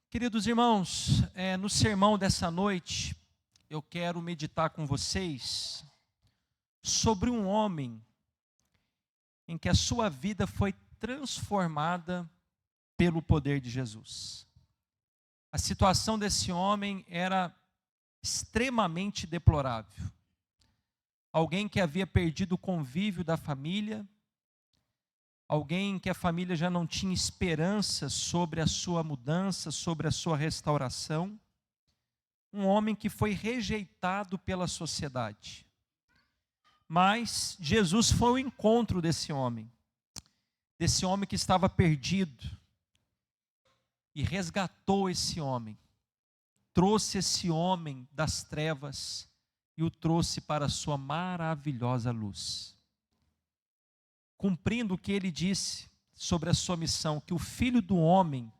Queridos irmãos, no sermão dessa noite, eu quero meditar com vocês sobre um homem em que a sua vida foi transformada pelo poder de Jesus. A situação desse homem era extremamente deplorável. Alguém que havia perdido o convívio da família, alguém que a família já não tinha esperança sobre a sua mudança, sobre a sua restauração. Um homem que foi rejeitado pela sociedade. Mas Jesus foi ao encontro desse homem que estava perdido, e resgatou esse homem, trouxe esse homem das trevas e o trouxe para a sua maravilhosa luz. Cumprindo o que ele disse sobre a sua missão, que o Filho do Homem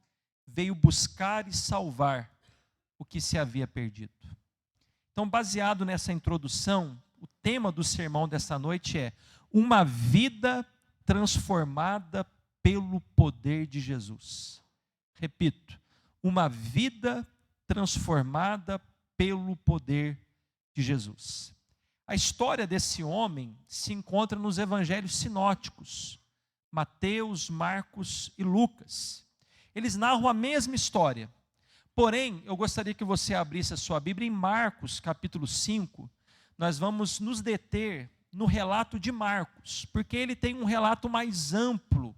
veio buscar e salvar o que se havia perdido. Então, baseado nessa introdução, o tema do sermão dessa noite é uma vida transformada pelo poder de Jesus. Repito, uma vida transformada pelo poder de Jesus. A história desse homem se encontra nos evangelhos sinóticos, Mateus, Marcos e Lucas. Eles narram a mesma história. Porém, eu gostaria que você abrisse a sua Bíblia em Marcos, capítulo 5. Nós vamos nos deter no relato de Marcos, porque ele tem um relato mais amplo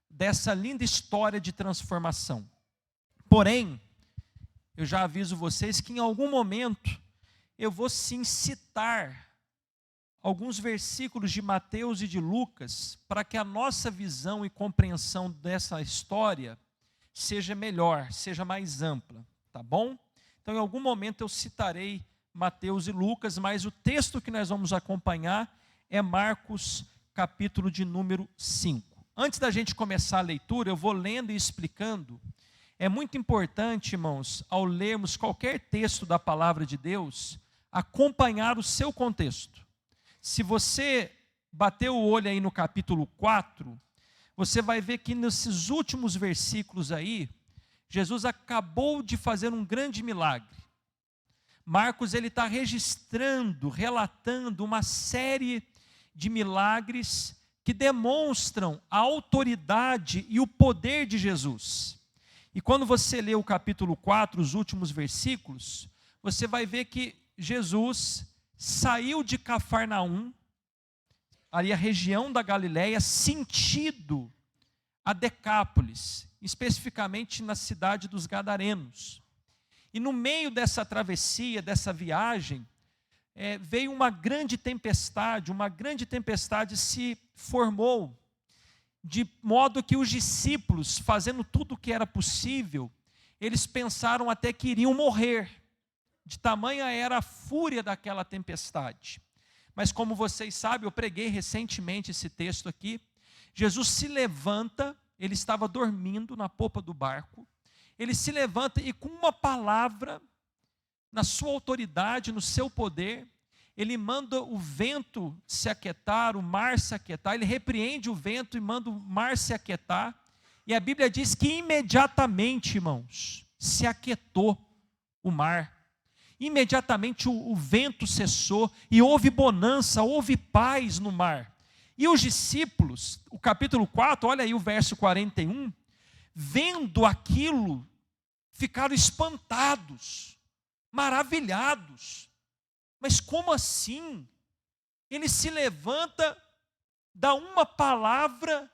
dessa linda história de transformação. Porém, eu já aviso vocês que em algum momento eu vou sim citar alguns versículos de Mateus e de Lucas para que a nossa visão e compreensão dessa história seja melhor, seja mais ampla, tá bom? Então, em algum momento eu citarei Mateus e Lucas, mas o texto que nós vamos acompanhar é Marcos, capítulo de número 5. Antes da gente começar a leitura, eu vou lendo e explicando. É muito importante, irmãos, ao lermos qualquer texto da palavra de Deus, acompanhar o seu contexto. Se você bater o olho aí no capítulo 4, você vai ver que nesses últimos versículos aí, Jesus acabou de fazer um grande milagre. Marcos ele está registrando, relatando uma série de milagres que demonstram a autoridade e o poder de Jesus. E quando você lê o capítulo 4, os últimos versículos, você vai ver que Jesus saiu de Cafarnaum, ali a região da Galileia, sentido a Decápolis, especificamente na cidade dos Gadarenos. E no meio dessa travessia, dessa viagem, veio uma grande tempestade se formou, de modo que os discípulos, fazendo tudo o que era possível, eles pensaram até que iriam morrer, de tamanha era a fúria daquela tempestade. Mas como vocês sabem, eu preguei recentemente esse texto aqui, Jesus se levanta, ele estava dormindo na popa do barco, ele se levanta e com uma palavra, na sua autoridade, no seu poder, ele manda o vento se aquietar, o mar se aquietar, ele repreende o vento e manda o mar se aquietar, e a Bíblia diz que imediatamente, irmãos, se aquietou o mar. Imediatamente o vento cessou e houve bonança, houve paz no mar. E os discípulos, o capítulo 4, olha aí o verso 41, vendo aquilo, ficaram espantados, maravilhados. Mas como assim? Ele se levanta, dá uma palavra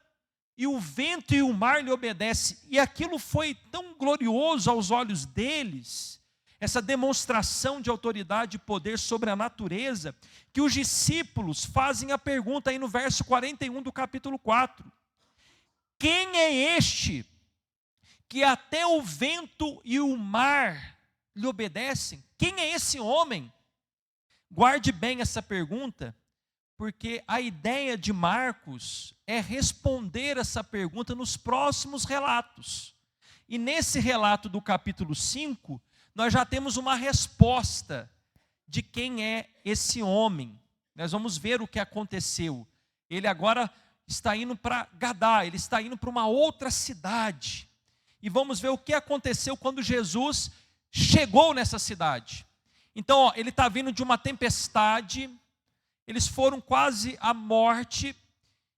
e o vento e o mar lhe obedecem. E aquilo foi tão glorioso aos olhos deles, essa demonstração de autoridade e poder sobre a natureza, que os discípulos fazem a pergunta aí no verso 41 do capítulo 4. Quem é este que até o vento e o mar lhe obedecem? Quem é esse homem? Guarde bem essa pergunta, porque a ideia de Marcos é responder essa pergunta nos próximos relatos. E nesse relato do capítulo 5, nós já temos uma resposta de quem é esse homem. Nós vamos ver o que aconteceu. Ele agora está indo para Gadá, ele está indo para uma outra cidade. E vamos ver o que aconteceu quando Jesus chegou nessa cidade. Então, ó, ele está vindo de uma tempestade, eles foram quase à morte,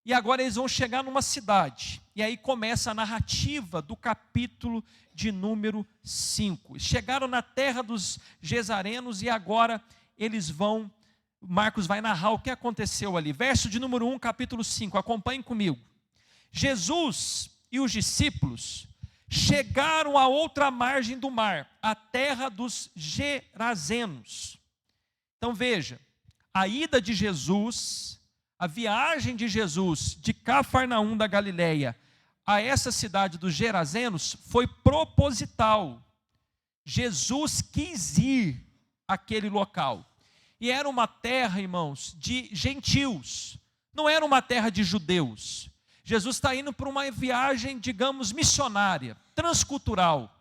e agora eles vão chegar numa cidade. E aí começa a narrativa do capítulo de número 5. Chegaram na terra dos Gesarenos e agora eles vão, Marcos vai narrar o que aconteceu ali. Verso de número 1, capítulo 5, acompanhem comigo. Jesus e os discípulos chegaram à outra margem do mar, a terra dos Gerazenos. Então veja, a ida de Jesus, a viagem de Jesus de Cafarnaum da Galileia a essa cidade dos Gerazenos foi proposital. Jesus quis ir àquele local. E era uma terra, irmãos, de gentios. Não era uma terra de judeus. Jesus está indo para uma viagem, digamos, missionária, transcultural.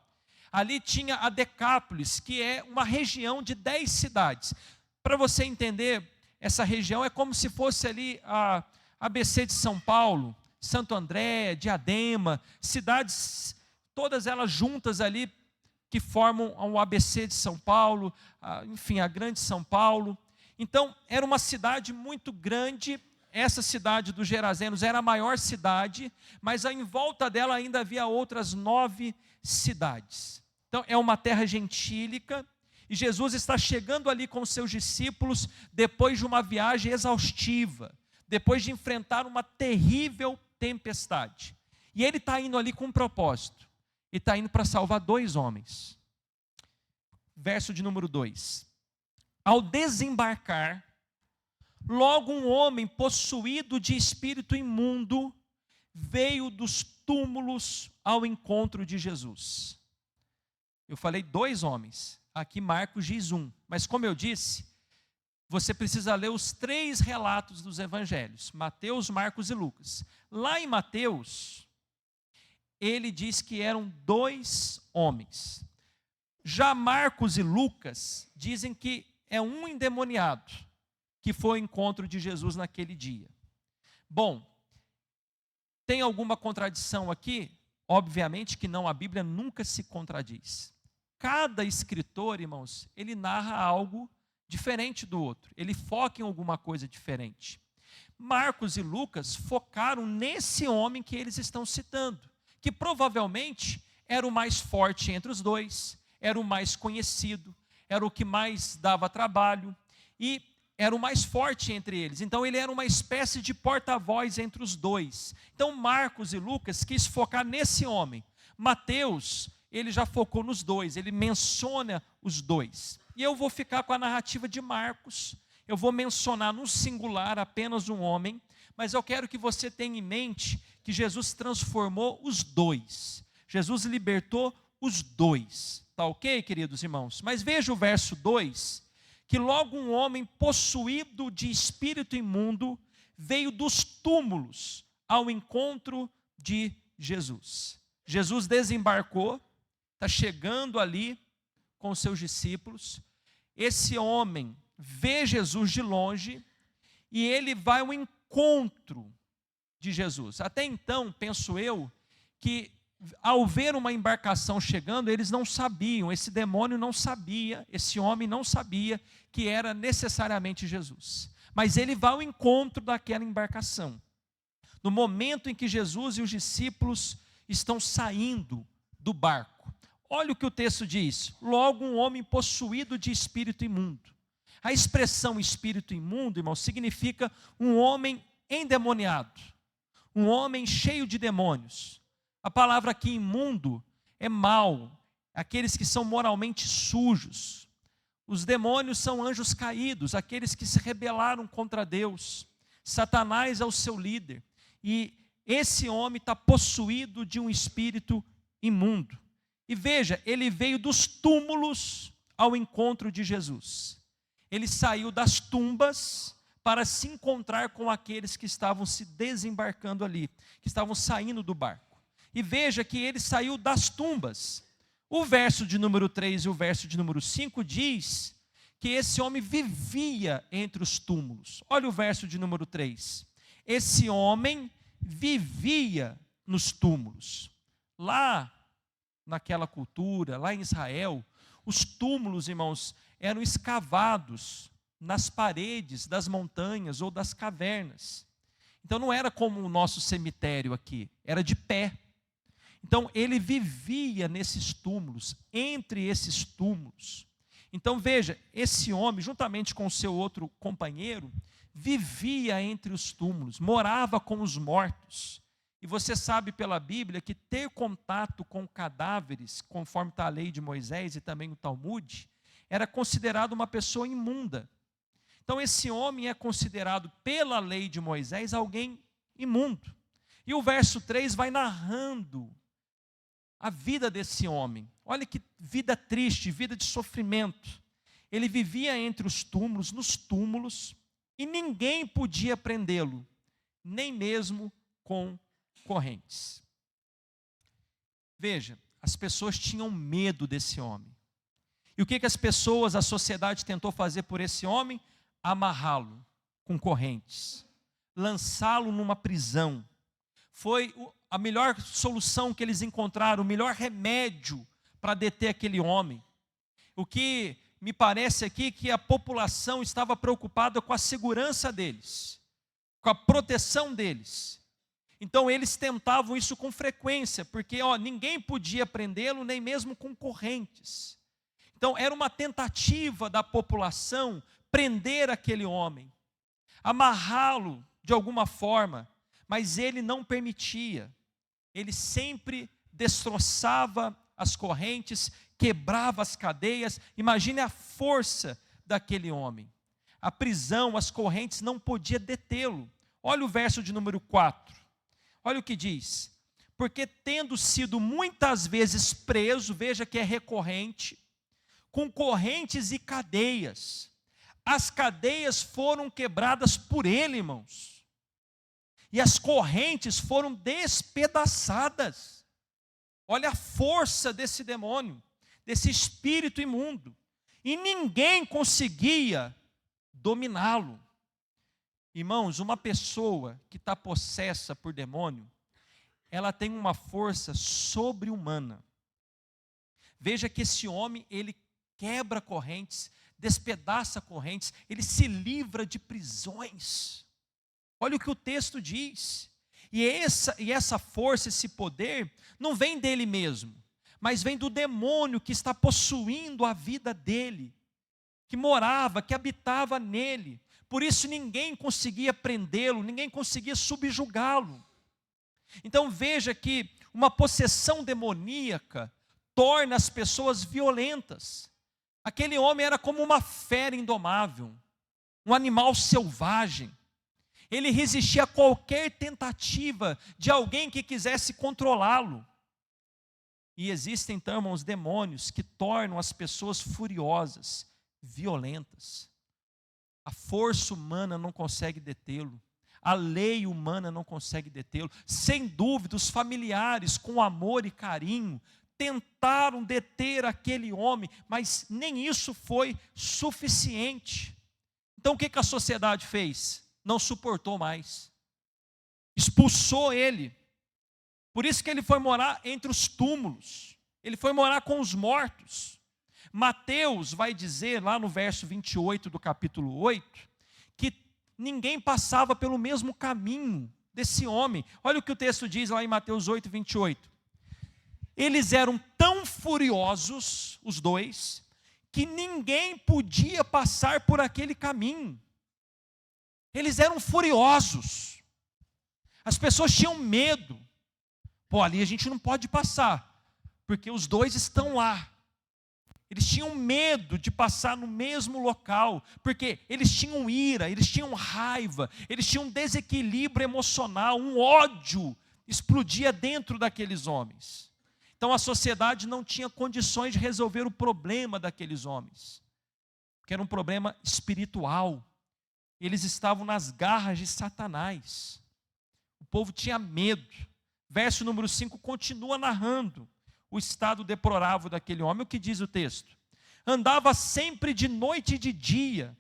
Ali tinha a Decápolis, que é uma região de 10 cidades. Para você entender, essa região é como se fosse ali a ABC de São Paulo, Santo André, Diadema, cidades, todas elas juntas ali, que formam o ABC de São Paulo, enfim, a grande São Paulo. Então, era uma cidade muito grande. Essa cidade dos Gerazenos era a maior cidade, mas em volta dela ainda havia outras 9 cidades. Então, é uma terra gentílica, e Jesus está chegando ali com seus discípulos, depois de uma viagem exaustiva, depois de enfrentar uma terrível tempestade. E ele está indo ali com um propósito, e está indo para salvar 2 homens. Verso de número 2. Ao desembarcar, logo um homem possuído de espírito imundo veio dos túmulos ao encontro de Jesus. Eu falei 2 homens, aqui Marcos diz 1, mas como eu disse, você precisa ler os 3 relatos dos evangelhos, Mateus, Marcos e Lucas. Lá em Mateus, ele diz que eram 2 homens. Já Marcos e Lucas dizem que é um endemoniado que foi ao encontro de Jesus naquele dia. Bom, tem alguma contradição aqui? Obviamente que não, a Bíblia nunca se contradiz. Cada escritor, irmãos, ele narra algo diferente do outro, ele foca em alguma coisa diferente. Marcos e Lucas focaram nesse homem que eles estão citando, que provavelmente era o mais forte entre os 2, era o mais conhecido, era o que mais dava trabalho, e era o mais forte entre eles. Então ele era uma espécie de porta-voz entre os 2. Então Marcos e Lucas quis focar nesse homem. Mateus, ele já focou nos 2, ele menciona os 2. E eu vou ficar com a narrativa de Marcos, eu vou mencionar no singular apenas um homem, mas eu quero que você tenha em mente que Jesus transformou os 2. Jesus libertou os 2. Tá ok, queridos irmãos? Mas veja o verso 2, que logo um homem possuído de espírito imundo veio dos túmulos ao encontro de Jesus. Jesus desembarcou, está chegando ali com os seus discípulos. Esse homem vê Jesus de longe e ele vai ao encontro de Jesus. Até então, penso eu, que ao ver uma embarcação chegando, eles não sabiam, esse demônio não sabia, esse homem não sabia que era necessariamente Jesus. Mas ele vai ao encontro daquela embarcação. No momento em que Jesus e os discípulos estão saindo do barco, olha o que o texto diz: logo um homem possuído de espírito imundo. A expressão espírito imundo, irmão, significa um homem endemoniado, um homem cheio de demônios. A palavra aqui imundo é mau, aqueles que são moralmente sujos. Os demônios são anjos caídos, aqueles que se rebelaram contra Deus. Satanás é o seu líder, e esse homem está possuído de um espírito imundo. E veja, ele veio dos túmulos ao encontro de Jesus. Ele saiu das tumbas para se encontrar com aqueles que estavam se desembarcando ali, que estavam saindo do barco. E veja que ele saiu das tumbas. O verso de número 3 e o verso de número 5 diz que esse homem vivia entre os túmulos. Olha o verso de número 3. Esse homem vivia nos túmulos. Lá naquela cultura, lá em Israel, os túmulos, irmãos, eram escavados nas paredes das montanhas ou das cavernas. Então não era como o nosso cemitério aqui, era de pé. Então ele vivia nesses túmulos, entre esses túmulos. Então veja, esse homem, juntamente com o seu outro companheiro, vivia entre os túmulos, morava com os mortos. E você sabe pela Bíblia que ter contato com cadáveres, conforme está a lei de Moisés e também o Talmud, era considerado uma pessoa imunda. Então esse homem é considerado pela lei de Moisés alguém imundo. E o verso 3 vai narrando a vida desse homem. Olha que vida triste, vida de sofrimento. Ele vivia entre os túmulos, nos túmulos, e ninguém podia prendê-lo, nem mesmo com correntes. Veja, as pessoas tinham medo desse homem. E o que as pessoas, a sociedade tentou fazer por esse homem? Amarrá-lo com correntes, lançá-lo numa prisão. Foi a melhor solução que eles encontraram, o melhor remédio para deter aquele homem. O que me parece aqui que a população estava preocupada com a segurança deles, com a proteção deles. Então eles tentavam isso com frequência, porque ninguém podia prendê-lo, nem mesmo com correntes. Então era uma tentativa da população prender aquele homem, amarrá-lo de alguma forma, mas ele não permitia. Ele sempre destroçava as correntes, quebrava as cadeias. Imagine a força daquele homem. A prisão, as correntes não podiam detê-lo. Olha o verso de número 4. Olha o que diz. Porque tendo sido muitas vezes preso, veja que é recorrente, com correntes e cadeias, as cadeias foram quebradas por ele, irmãos. E as correntes foram despedaçadas. Olha a força desse demônio, desse espírito imundo. E ninguém conseguia dominá-lo. Irmãos, uma pessoa que está possessa por demônio, ela tem uma força sobre-humana. Veja que esse homem, ele quebra correntes, despedaça correntes, ele se livra de prisões. Olha o que o texto diz. E essa força, esse poder, não vem dele mesmo, mas vem do demônio que está possuindo a vida dele, que morava, que habitava nele. Por isso ninguém conseguia prendê-lo, ninguém conseguia subjugá-lo. Então veja que uma possessão demoníaca torna as pessoas violentas. Aquele homem era como uma fera indomável, um animal selvagem. Ele resistia a qualquer tentativa de alguém que quisesse controlá-lo. E existem então, irmãos, demônios que tornam as pessoas furiosas, violentas. A força humana não consegue detê-lo. A lei humana não consegue detê-lo. Sem dúvida, os familiares, com amor e carinho, tentaram deter aquele homem, mas nem isso foi suficiente. Então o que a sociedade fez? Não suportou mais. Expulsou ele. Por isso que ele foi morar entre os túmulos. Ele foi morar com os mortos. Mateus vai dizer, lá no verso 28 do capítulo 8, que ninguém passava pelo mesmo caminho desse homem. Olha o que o texto diz lá em Mateus 8, 28. Eles eram tão furiosos, os dois, que ninguém podia passar por aquele caminho. Eles eram furiosos. As pessoas tinham medo. Ali a gente não pode passar, porque os dois estão lá. Eles tinham medo de passar no mesmo local, porque eles tinham ira, eles tinham raiva, eles tinham um desequilíbrio emocional, um ódio explodia dentro daqueles homens. Então a sociedade não tinha condições de resolver o problema daqueles homens, que era um problema espiritual. Eles estavam nas garras de Satanás. O povo tinha medo. Verso número 5 continua narrando o estado deplorável daquele homem. O que diz o texto? Andava sempre de noite e de dia,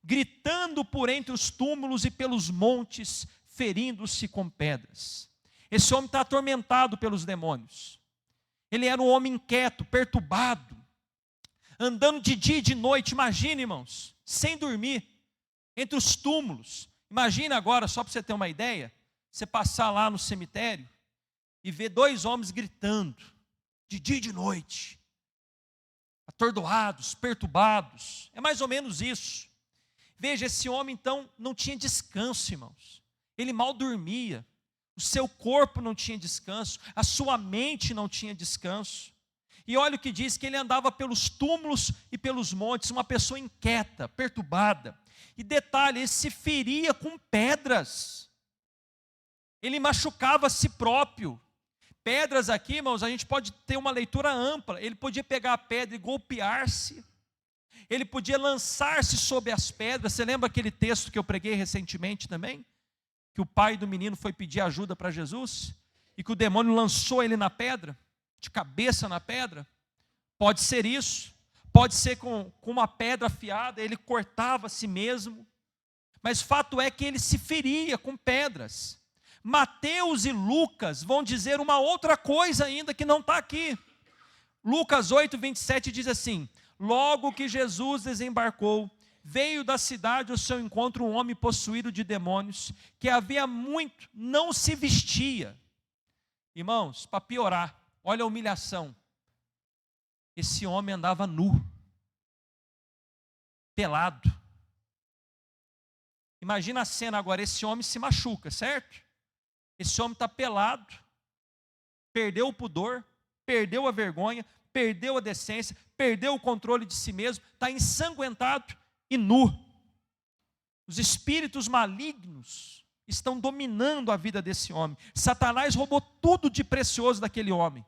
gritando por entre os túmulos e pelos montes, ferindo-se com pedras. Esse homem está atormentado pelos demônios. Ele era um homem inquieto, perturbado, andando de dia e de noite. Imagina, irmãos, sem dormir, entre os túmulos. Imagina agora, só para você ter uma ideia, você passar lá no cemitério e ver 2 homens gritando, de dia e de noite, atordoados, perturbados. É mais ou menos isso. Veja, esse homem então não tinha descanso, irmãos. Ele mal dormia. O seu corpo não tinha descanso, a sua mente não tinha descanso. E olha o que diz, que ele andava pelos túmulos e pelos montes, uma pessoa inquieta, perturbada. E detalhe, ele se feria com pedras. Ele machucava a si próprio. Pedras aqui, irmãos, a gente pode ter uma leitura ampla. Ele podia pegar a pedra e golpear-se. Ele podia lançar-se sobre as pedras. Você lembra aquele texto que eu preguei recentemente também? Que o pai do menino foi pedir ajuda para Jesus, e que o demônio lançou ele na pedra, de cabeça na pedra. Pode ser isso, pode ser com uma pedra afiada, ele cortava a si mesmo, mas fato é que ele se feria com pedras. Mateus e Lucas vão dizer uma outra coisa ainda que não está aqui. Lucas 8, 27 diz assim: logo que Jesus desembarcou, veio da cidade ao seu encontro um homem possuído de demônios, que havia muito não se vestia. Irmãos, para piorar, olha a humilhação. Esse homem andava nu, pelado. Imagina a cena agora, esse homem se machuca, certo? Esse homem está pelado, perdeu o pudor, perdeu a vergonha, perdeu a decência, perdeu o controle de si mesmo, está ensanguentado e nu. Os espíritos malignos estão dominando a vida desse homem. Satanás roubou tudo de precioso daquele homem.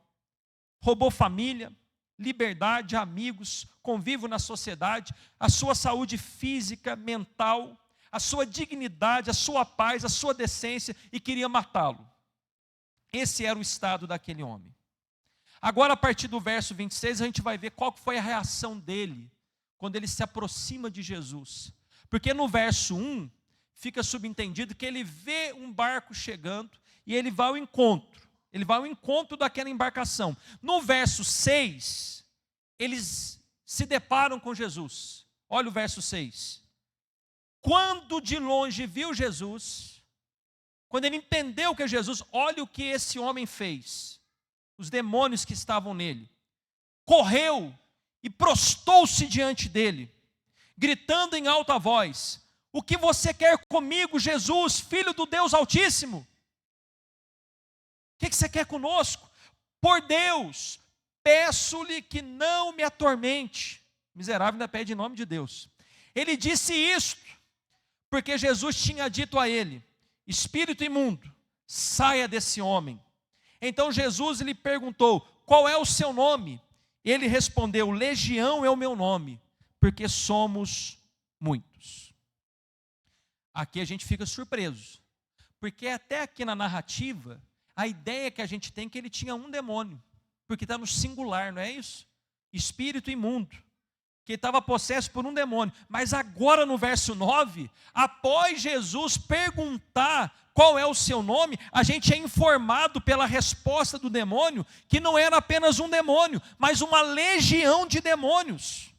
Roubou família, liberdade, amigos, convívio na sociedade, a sua saúde física, mental, a sua dignidade, a sua paz, a sua decência, e queria matá-lo. Esse era o estado daquele homem. Agora, a partir do verso 26, a gente vai ver qual foi a reação dele quando ele se aproxima de Jesus. Porque no verso 1, fica subentendido que ele vê um barco chegando e ele vai ao encontro. Ele vai ao encontro daquela embarcação. No verso 6, eles se deparam com Jesus. Olha o verso 6. Quando de longe viu Jesus, quando ele entendeu que é Jesus, olha o que esse homem fez. Os demônios que estavam nele. Correu e prostou-se diante dele, gritando em alta voz: o que você quer comigo, Jesus, Filho do Deus Altíssimo? O que você quer conosco? Por Deus, peço-lhe que não me atormente. Miserável ainda pede em nome de Deus. Ele disse isto porque Jesus tinha dito a ele: espírito imundo, saia desse homem. Então Jesus lhe perguntou: qual é o seu nome? Ele respondeu: Legião é o meu nome, porque somos muitos. Aqui a gente fica surpreso, porque até aqui na narrativa, a ideia que a gente tem é que ele tinha um demônio, porque está no singular, não é isso? Espírito imundo, que estava possesso por um demônio. Mas agora no verso 9, após Jesus perguntar qual é o seu nome, a gente é informado pela resposta do demônio que não era apenas um demônio, mas uma legião de demônios,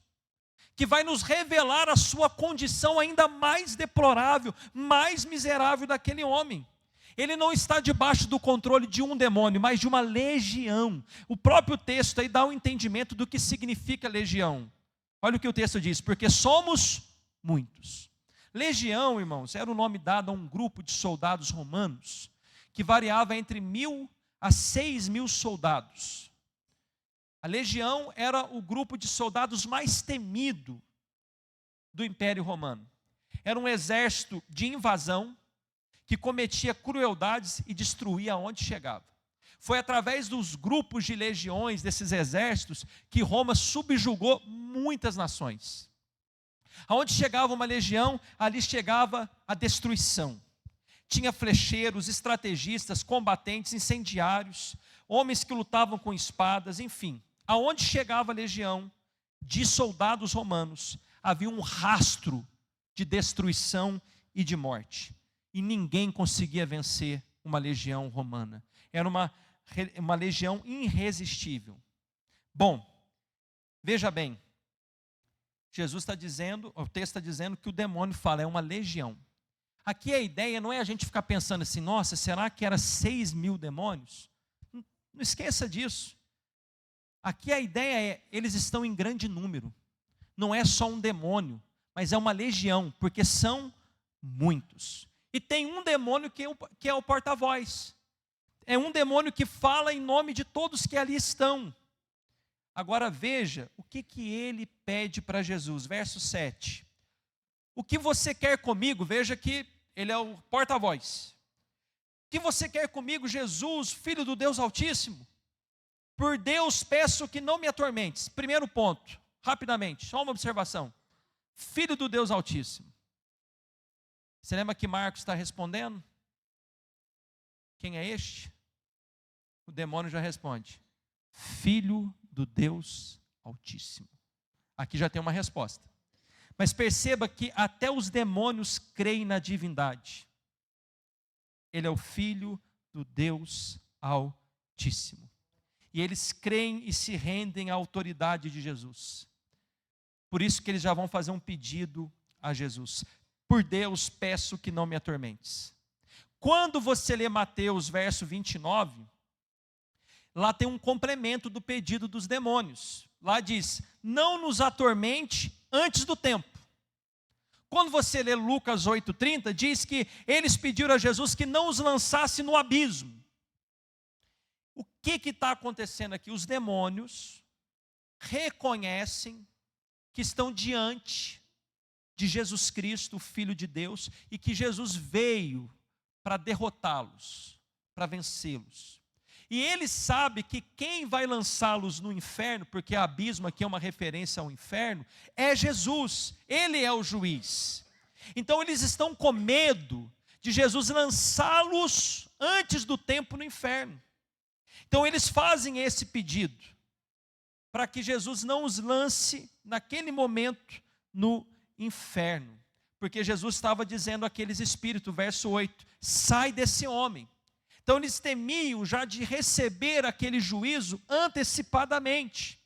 que vai nos revelar a sua condição ainda mais deplorável, mais miserável daquele homem. Ele não está debaixo do controle de um demônio, mas de uma legião. O próprio texto aí dá um entendimento do que significa legião. Olha o que o texto diz: porque somos muitos. Legião, irmãos, era o nome dado a um grupo de soldados romanos, que variava entre 1.000 a 6.000 soldados. A legião era o grupo de soldados mais temido do Império Romano. Era um exército de invasão, que cometia crueldades e destruía onde chegava. Foi através dos grupos de legiões, desses exércitos, que Roma subjugou muitas nações. Aonde chegava uma legião, ali chegava a destruição. Tinha flecheiros, estrategistas, combatentes, incendiários, homens que lutavam com espadas, enfim. Aonde chegava a legião de soldados romanos, havia um rastro de destruição e de morte. E ninguém conseguia vencer uma legião romana. Era uma uma legião irresistível. Bom, veja bem, Jesus está dizendo, o texto está dizendo que o demônio fala, é uma legião. Aqui a ideia não é a gente ficar pensando assim, nossa, será que era 6.000 demônios? Não esqueça disso. Aqui a ideia é, eles estão em grande número. Não é só um demônio, mas é uma legião, porque são muitos. E tem um demônio que é o porta-voz. É um demônio que fala em nome de todos que ali estão. Agora veja o que ele pede para Jesus, verso 7. O que você quer comigo? Veja que ele é o porta-voz. O que você quer comigo, Jesus, Filho do Deus Altíssimo? Por Deus peço que não me atormentes. Primeiro ponto, rapidamente, só uma observação. Filho do Deus Altíssimo. Você lembra que Marcos está respondendo? Quem é este? O demônio já responde. Filho do Deus Altíssimo. Aqui já tem uma resposta. Mas perceba que até os demônios creem na divindade. Ele é o Filho do Deus Altíssimo. E eles creem e se rendem à autoridade de Jesus. Por isso que eles já vão fazer um pedido a Jesus. Por Deus peço que não me atormentes. Quando você lê Mateus, verso 29, lá tem um complemento do pedido dos demônios. Lá diz, não nos atormente antes do tempo. Quando você lê Lucas 8,30, diz que eles pediram a Jesus que não os lançasse no abismo. O que está acontecendo aqui? Os demônios reconhecem que estão diante de Jesus Cristo, o Filho de Deus, e que Jesus veio para derrotá-los, para vencê-los. E ele sabe que quem vai lançá-los no inferno, porque abismo aqui é uma referência ao inferno, é Jesus, ele é o juiz. Então eles estão com medo de Jesus lançá-los antes do tempo no inferno. Então eles fazem esse pedido, para que Jesus não os lance naquele momento no inferno. Porque Jesus estava dizendo àqueles espíritos, verso 8, sai desse homem. Então eles temiam já de receber aquele juízo antecipadamente.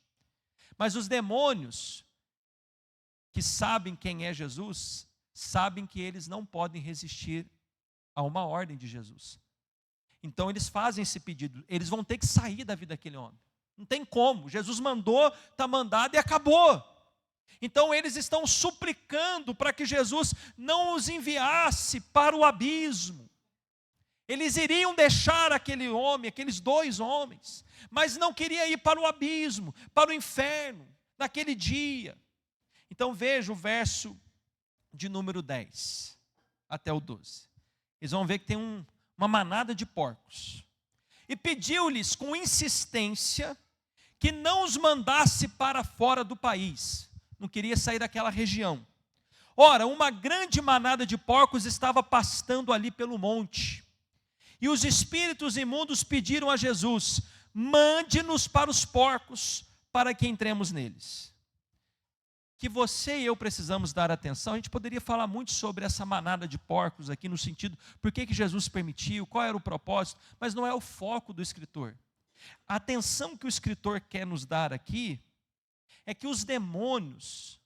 Mas os demônios, que sabem quem é Jesus, sabem que eles não podem resistir a uma ordem de Jesus. Então eles fazem esse pedido, eles vão ter que sair da vida daquele homem. Não tem como, Jesus mandou, está mandado e acabou. Então eles estão suplicando para que Jesus não os enviasse para o abismo. Eles iriam deixar aquele homem, aqueles 2 homens, mas não queria ir para o abismo, para o inferno, naquele dia. Então veja o verso de número 10 até o 12. Eles vão ver que tem uma manada de porcos. E pediu-lhes com insistência que não os mandasse para fora do país. Não queria sair daquela região. Ora, uma grande manada de porcos estava pastando ali pelo monte. E os espíritos imundos pediram a Jesus, mande-nos para os porcos, para que entremos neles. Que você e eu precisamos dar atenção. A gente poderia falar muito sobre essa manada de porcos aqui, no sentido, por que Jesus permitiu, qual era o propósito, mas não é o foco do escritor. A atenção que o escritor quer nos dar aqui, é que os demônios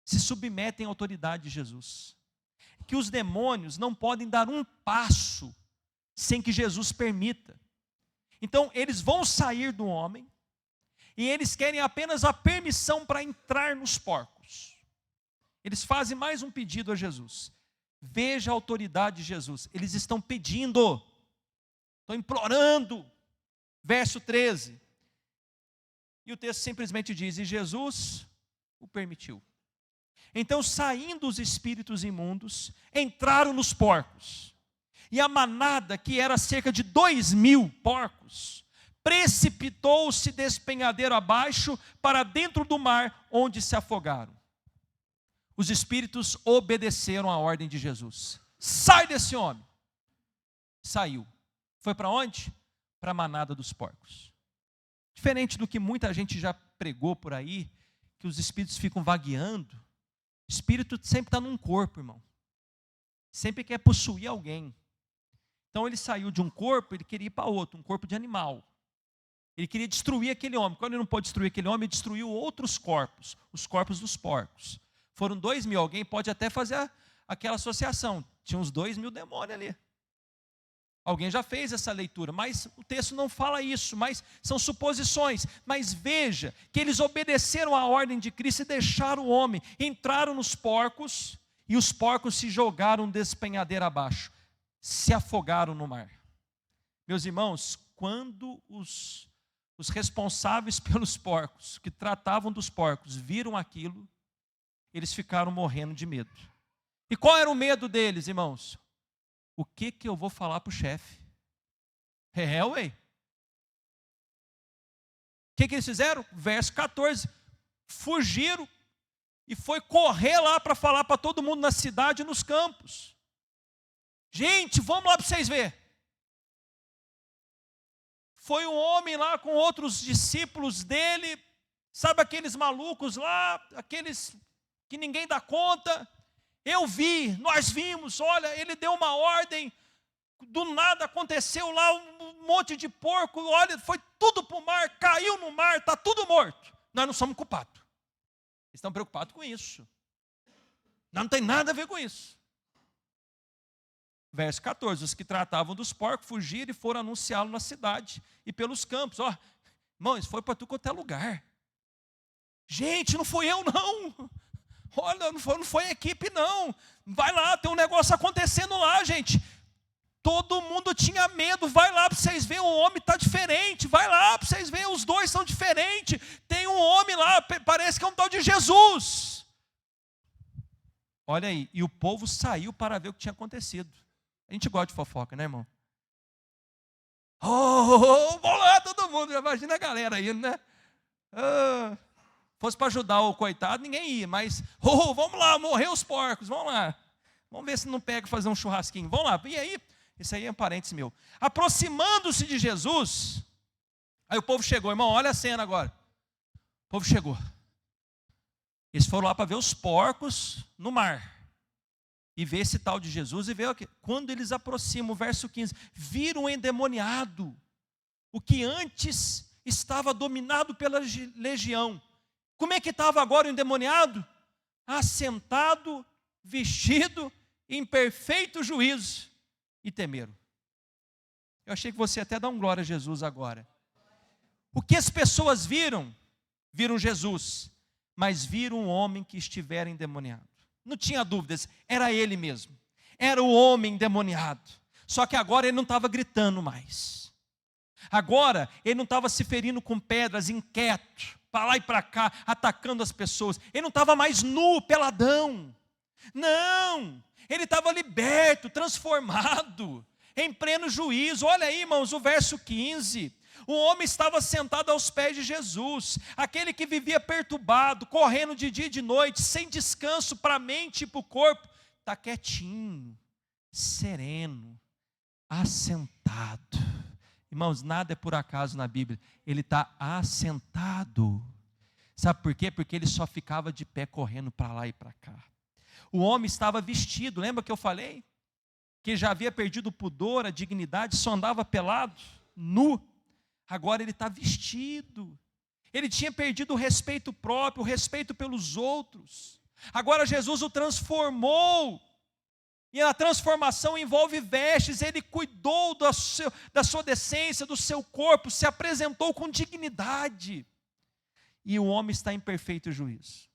se submetem à autoridade de Jesus. Que os demônios não podem dar um passo sem que Jesus permita. Então, eles vão sair do homem, e eles querem apenas a permissão para entrar nos porcos. Eles fazem mais um pedido a Jesus. Veja a autoridade de Jesus. Eles estão pedindo, estão implorando. Verso 13. E o texto simplesmente diz, e Jesus o permitiu. Então, saindo os espíritos imundos, entraram nos porcos. E a manada, que era cerca de 2.000 porcos, precipitou-se despenhadeiro abaixo para dentro do mar, onde se afogaram. Os espíritos obedeceram à ordem de Jesus. Sai desse homem. Saiu. Foi para onde? Para a manada dos porcos. Diferente do que muita gente já pregou por aí, que os espíritos ficam vagueando. O espírito sempre está num corpo, irmão. Sempre quer possuir alguém. Então ele saiu de um corpo, ele queria ir para outro, um corpo de animal. Ele queria destruir aquele homem. Quando ele não pôde destruir aquele homem, ele destruiu outros corpos, os corpos dos porcos. Foram 2.000, alguém pode até fazer aquela associação. Tinha uns 2.000 demônios ali. Alguém já fez essa leitura, mas o texto não fala isso, mas são suposições. Mas veja que eles obedeceram à ordem de Cristo e deixaram o homem. Entraram nos porcos e os porcos se jogaram despenhadeira abaixo. Se afogaram no mar. Meus irmãos, quando os responsáveis pelos porcos, que tratavam dos porcos, viram aquilo, eles ficaram morrendo de medo. E qual era o medo deles, irmãos? O que eu vou falar para o chefe? Ué. O que eles fizeram? Verso 14. Fugiram e foi correr lá para falar para todo mundo na cidade e nos campos. Gente, vamos lá para vocês verem. Foi um homem lá com outros discípulos dele, sabe aqueles malucos lá, aqueles que ninguém dá conta. Eu vi, nós vimos, olha, ele deu uma ordem, do nada aconteceu lá um monte de porco, olha, foi tudo para o mar, caiu no mar, está tudo morto. Nós não somos culpados. Eles estão preocupados com isso. Não tem nada a ver com isso. Verso 14, os que tratavam dos porcos fugiram e foram anunciá-lo na cidade e pelos campos. Ó, irmão, isso foi para tu quanto é lugar. Gente, não fui eu não. Olha, não foi a equipe não. Vai lá, tem um negócio acontecendo lá, gente. Todo mundo tinha medo. Vai lá para vocês verem, o homem está diferente. Vai lá para vocês verem, os dois são diferentes. Tem um homem lá, parece que é um tal de Jesus. Olha aí, e o povo saiu para ver o que tinha acontecido. A gente gosta de fofoca, né, irmão? Vamos lá todo mundo, já imagina a galera aí, né? Fosse para ajudar o coitado, ninguém ia, mas vamos lá, morreu os porcos, vamos lá. Vamos ver se não pega fazer um churrasquinho, vamos lá. E aí, esse aí é um parênteses meu. Aproximando-se de Jesus, aí o povo chegou, irmão, olha a cena agora. O povo chegou. Eles foram lá para ver os porcos no mar. E ver esse tal de Jesus e ver o quê? Quando eles aproximam, o verso 15, viram o endemoniado, o que antes estava dominado pela legião. Como é que estava agora o endemoniado? Assentado, vestido, em perfeito juízo, e temeram. Eu achei que você ia até dar um glória a Jesus agora. O que as pessoas viram? Viram Jesus, mas viram um homem que estivera endemoniado. Não tinha dúvidas, era ele mesmo. Era o homem endemoniado. Só que agora ele não estava gritando mais. Agora ele não estava se ferindo com pedras, inquieto, para lá e para cá, atacando as pessoas. Ele não estava mais nu, peladão. Não, ele estava liberto, transformado, em pleno juízo. Olha aí, irmãos, o verso 15. O homem estava sentado aos pés de Jesus, aquele que vivia perturbado, correndo de dia e de noite, sem descanso para a mente e para o corpo, está quietinho, sereno, assentado. Irmãos, nada é por acaso na Bíblia, ele está assentado. Sabe por quê? Porque ele só ficava de pé correndo para lá e para cá. O homem estava vestido, lembra que eu falei? Que já havia perdido o pudor, a dignidade, só andava pelado, nu. Agora ele está vestido. Ele tinha perdido o respeito próprio, o respeito pelos outros. Agora Jesus o transformou. E a transformação envolve vestes. Ele cuidou da sua decência, do seu corpo, se apresentou com dignidade. E o homem está em perfeito juízo.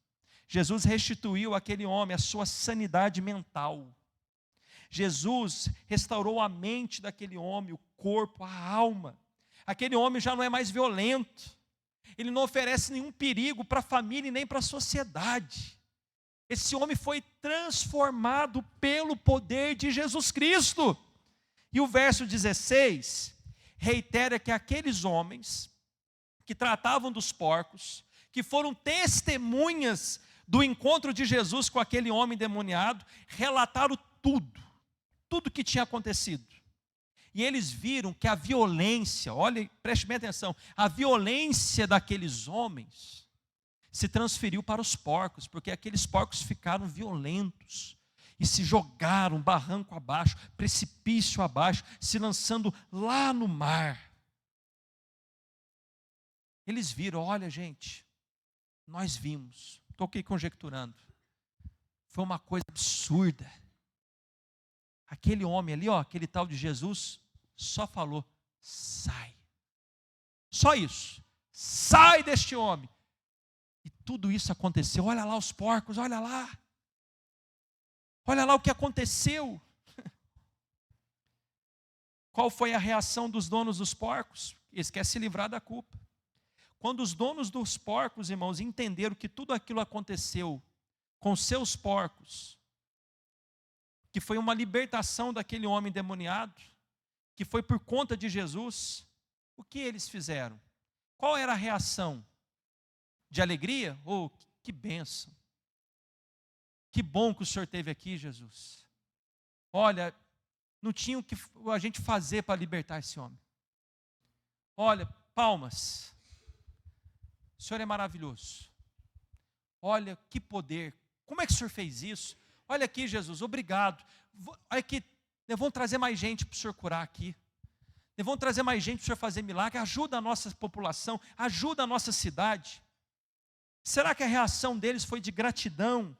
Jesus restituiu àquele homem a sua sanidade mental. Jesus restaurou a mente daquele homem, o corpo, a alma. Aquele homem já não é mais violento. Ele não oferece nenhum perigo para a família e nem para a sociedade. Esse homem foi transformado pelo poder de Jesus Cristo. E o verso 16 reitera que aqueles homens que tratavam dos porcos, que foram testemunhas do encontro de Jesus com aquele homem endemoniado, relataram tudo que tinha acontecido. E eles viram que a violência, olha, preste bem atenção, a violência daqueles homens se transferiu para os porcos, porque aqueles porcos ficaram violentos. e se jogaram barranco abaixo, precipício abaixo, se lançando lá no mar. Eles viram, olha gente, nós vimos, estou aqui conjecturando, foi uma coisa absurda. Aquele homem ali, aquele tal de Jesus, só falou, sai. Só isso, sai deste homem. E tudo isso aconteceu, olha lá os porcos, olha lá o que aconteceu. Qual foi a reação dos donos dos porcos? Eles querem se livrar da culpa. Quando os donos dos porcos, irmãos, entenderam que tudo aquilo aconteceu com seus porcos, que foi uma libertação daquele homem endemoniado, que foi por conta de Jesus, o que eles fizeram? Qual era a reação? De alegria? Oh, que bênção! Que bom que o Senhor esteve aqui, Jesus. Olha, não tinha o que a gente fazer para libertar esse homem. Olha, palmas. O Senhor é maravilhoso. Olha que poder. Como é que o Senhor fez isso? Olha aqui, Jesus, obrigado. Olha aqui, vão trazer mais gente para o Senhor curar aqui. Vão trazer mais gente para o Senhor fazer milagre. Ajuda a nossa população, ajuda a nossa cidade. Será que a reação deles foi de gratidão,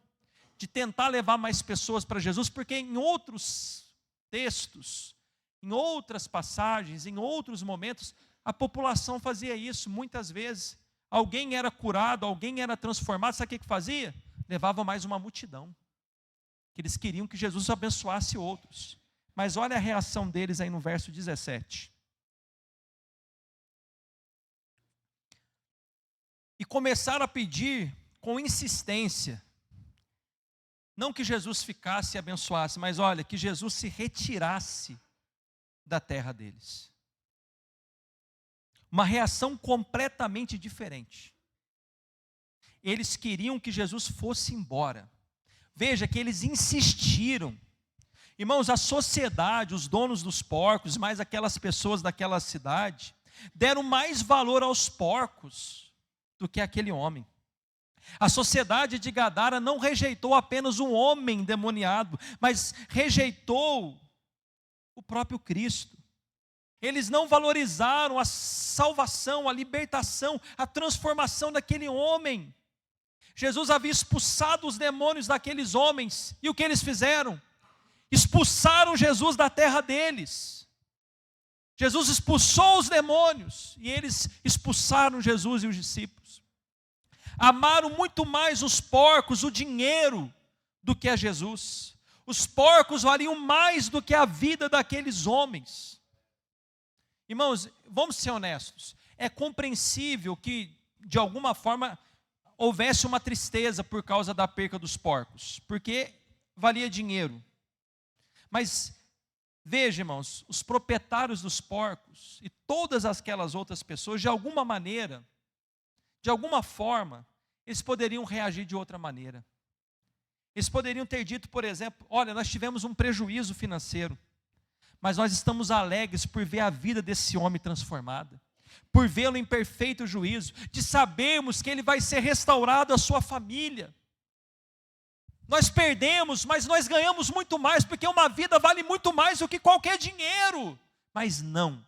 de tentar levar mais pessoas para Jesus? Porque em outros textos, em outras passagens, em outros momentos, a população fazia isso muitas vezes. Alguém era curado, alguém era transformado, sabe o que fazia? Levava mais uma multidão. Que eles queriam que Jesus abençoasse outros. Mas olha a reação deles aí no verso 17. E começaram a pedir com insistência, não que Jesus ficasse e abençoasse, mas olha, que Jesus se retirasse da terra deles. Uma reação completamente diferente. Eles queriam que Jesus fosse embora. Veja que eles insistiram. Irmãos, a sociedade, os donos dos porcos, mais aquelas pessoas daquela cidade, deram mais valor aos porcos do que aquele homem. A sociedade de Gadara não rejeitou apenas um homem endemoniado, mas rejeitou o próprio Cristo. Eles não valorizaram a salvação, a libertação, a transformação daquele homem. Jesus havia expulsado os demônios daqueles homens, e o que eles fizeram? Expulsaram Jesus da terra deles. Jesus expulsou os demônios, e eles expulsaram Jesus e os discípulos. Amaram muito mais os porcos, o dinheiro, do que a Jesus. Os porcos valiam mais do que a vida daqueles homens. Irmãos, vamos ser honestos. É compreensível que, de alguma forma, houvesse uma tristeza por causa da perca dos porcos, porque valia dinheiro. Mas veja, irmãos, os proprietários dos porcos e todas aquelas outras pessoas, de alguma maneira, de alguma forma, eles poderiam reagir de outra maneira. Eles poderiam ter dito, por exemplo, olha, nós tivemos um prejuízo financeiro, mas nós estamos alegres por ver a vida desse homem transformada, por vê-lo em perfeito juízo, de sabermos que ele vai ser restaurado à sua família. Nós perdemos, mas nós ganhamos muito mais, porque uma vida vale muito mais do que qualquer dinheiro. Mas não.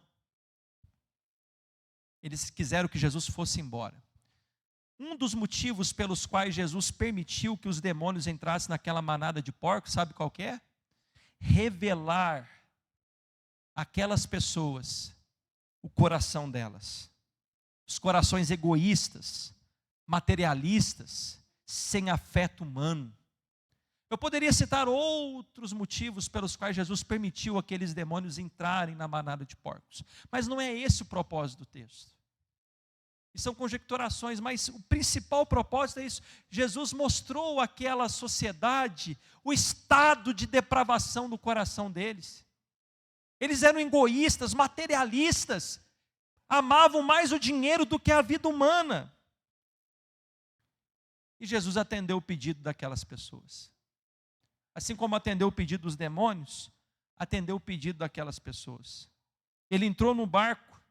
Eles quiseram que Jesus fosse embora. Um dos motivos pelos quais Jesus permitiu que os demônios entrassem naquela manada de porcos, sabe qual que é? Revelar aquelas pessoas, o coração delas. Os corações egoístas, materialistas, sem afeto humano. Eu poderia citar outros motivos pelos quais Jesus permitiu aqueles demônios entrarem na manada de porcos. Mas não é esse o propósito do texto. E são conjecturações, mas o principal propósito é isso. Jesus mostrou àquela sociedade o estado de depravação do coração deles. Eles eram egoístas, materialistas, amavam mais o dinheiro do que a vida humana. E Jesus atendeu o pedido daquelas pessoas. Assim como atendeu o pedido dos demônios, atendeu o pedido daquelas pessoas. Ele entrou no barco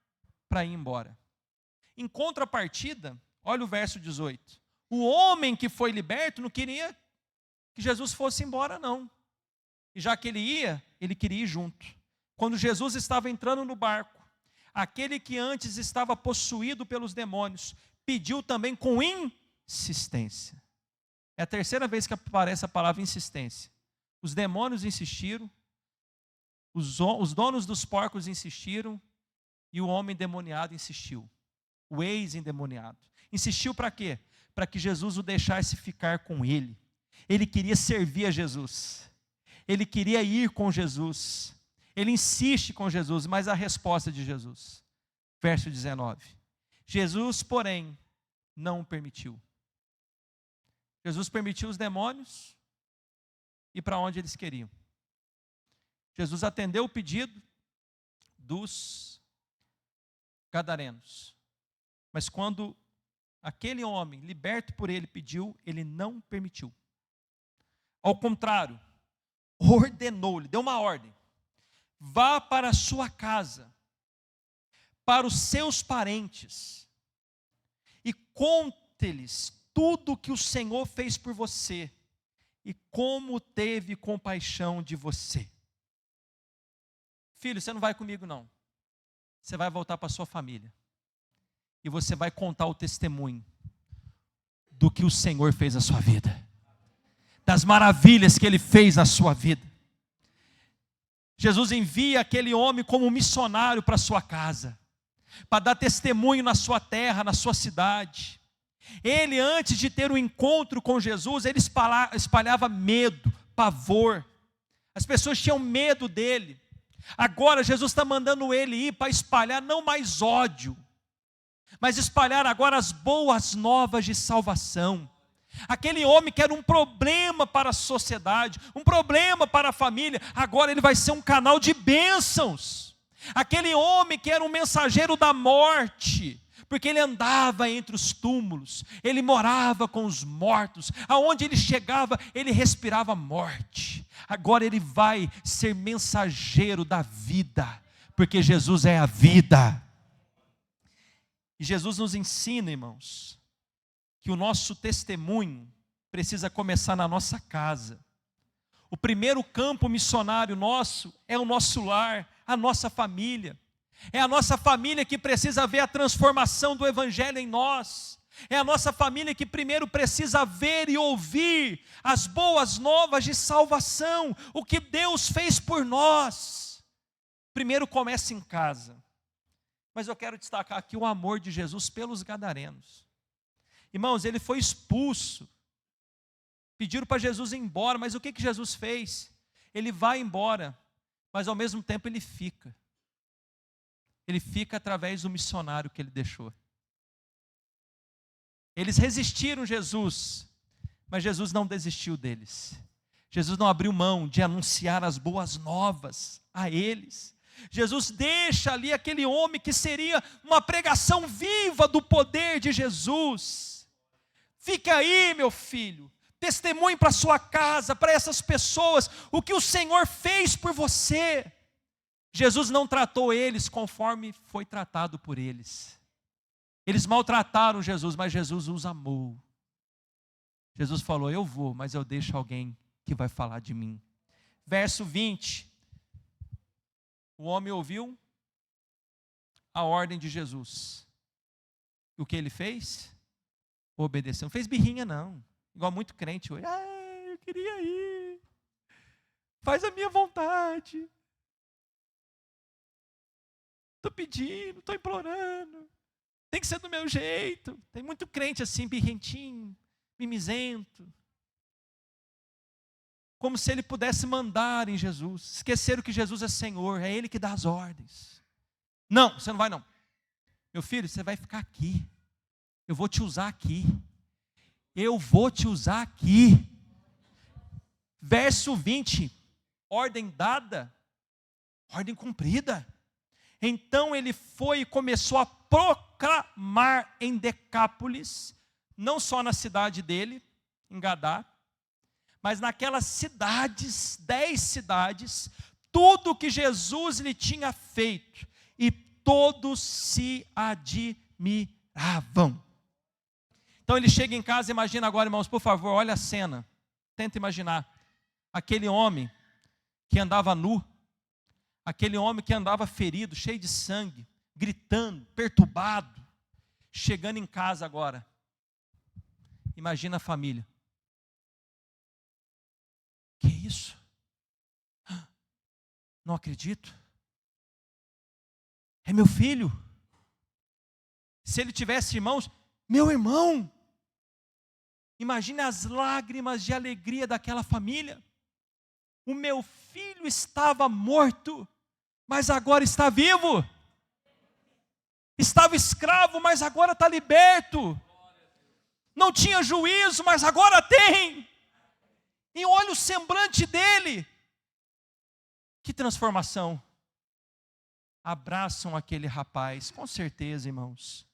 para ir embora. Em contrapartida, olha o verso 18. O homem que foi liberto não queria que Jesus fosse embora, não. E já que ele ia, ele queria ir junto. Quando Jesus estava entrando no barco, aquele que antes estava possuído pelos demônios, pediu também com insistência. É a terceira vez que aparece a palavra insistência. Os demônios insistiram, os donos dos porcos insistiram, e o homem endemoniado insistiu. O ex-endemoniado. Insistiu para quê? Para que Jesus o deixasse ficar com ele. Ele queria servir a Jesus. Ele queria ir com Jesus. Ele insiste com Jesus, mas a resposta de Jesus. Verso 19. Jesus, porém, não o permitiu. Jesus permitiu os demônios ir para onde eles queriam. Jesus atendeu o pedido dos gadarenos. Mas quando aquele homem, liberto por ele, pediu, ele não permitiu. Ao contrário, ordenou-lhe, deu uma ordem. Vá para a sua casa, para os seus parentes, e conte-lhes tudo o que o Senhor fez por você, e como teve compaixão de você. Filho, você não vai comigo não. Você vai voltar para a sua família. E você vai contar o testemunho do que o Senhor fez na sua vida. Das maravilhas que Ele fez na sua vida. Jesus envia aquele homem como missionário para a sua casa. Para dar testemunho na sua terra, na sua cidade. Ele, antes de ter um encontro com Jesus, ele espalhava medo, pavor. As pessoas tinham medo dele. Agora Jesus está mandando ele ir para espalhar não mais ódio, mas espalhar agora as boas novas de salvação. Aquele homem que era um problema para a sociedade, um problema para a família, agora ele vai ser um canal de bênçãos. Aquele homem que era um mensageiro da morte, porque ele andava entre os túmulos, ele morava com os mortos, aonde ele chegava, ele respirava morte. Agora ele vai ser mensageiro da vida, porque Jesus é a vida. E Jesus nos ensina, irmãos, que o nosso testemunho precisa começar na nossa casa. O primeiro campo missionário nosso é o nosso lar, a nossa família. É a nossa família que precisa ver a transformação do Evangelho em nós. É a nossa família que primeiro precisa ver e ouvir as boas novas de salvação, o que Deus fez por nós. Primeiro começa em casa. Mas eu quero destacar aqui o amor de Jesus pelos gadarenos. Irmãos, ele foi expulso. Pediram para Jesus ir embora, mas o que Jesus fez? Ele vai embora, mas ao mesmo tempo ele fica. Ele fica através do missionário que ele deixou. Eles resistiram a Jesus, mas Jesus não desistiu deles. Jesus não abriu mão de anunciar as boas novas a eles. Jesus deixa ali aquele homem que seria uma pregação viva do poder de Jesus. Fica aí, meu filho, testemunhe para sua casa, para essas pessoas, o que o Senhor fez por você. Jesus não tratou eles conforme foi tratado por eles. Eles maltrataram Jesus, mas Jesus os amou. Jesus falou, eu vou, mas eu deixo alguém que vai falar de mim. Verso 20. O homem ouviu a ordem de Jesus. O que ele fez? Obedeceu. Não fez birrinha não. Igual muito crente hoje. Eu queria ir. Faz a minha vontade. Estou pedindo, estou implorando. Tem que ser do meu jeito. Tem muito crente assim, birrentinho, mimizento. Como se ele pudesse mandar em Jesus. Esqueceram que Jesus é Senhor, é Ele que dá as ordens. Não, você não vai não. Meu filho, você vai ficar aqui. Eu vou te usar aqui. Eu vou te usar aqui. Verso 20. Ordem dada, ordem cumprida. Então ele foi e começou a proclamar em Decápolis, não só na cidade dele, em Gadá, mas naquelas cidades, 10 cidades, tudo que Jesus lhe tinha feito, e todos se admiravam. Então ele chega em casa, imagina agora, irmãos, por favor, olha a cena, tenta imaginar, aquele homem que andava nu, aquele homem que andava ferido, cheio de sangue, gritando, perturbado, chegando em casa agora. Imagina a família. Que isso? Não acredito. É meu filho. Se ele tivesse irmãos, meu irmão. Imagine as lágrimas de alegria daquela família. O meu filho estava morto, mas agora está vivo. Estava escravo, mas agora está liberto. Não tinha juízo, mas agora tem. E olha o semblante dele. Que transformação. Abraçam aquele rapaz, com certeza, irmãos.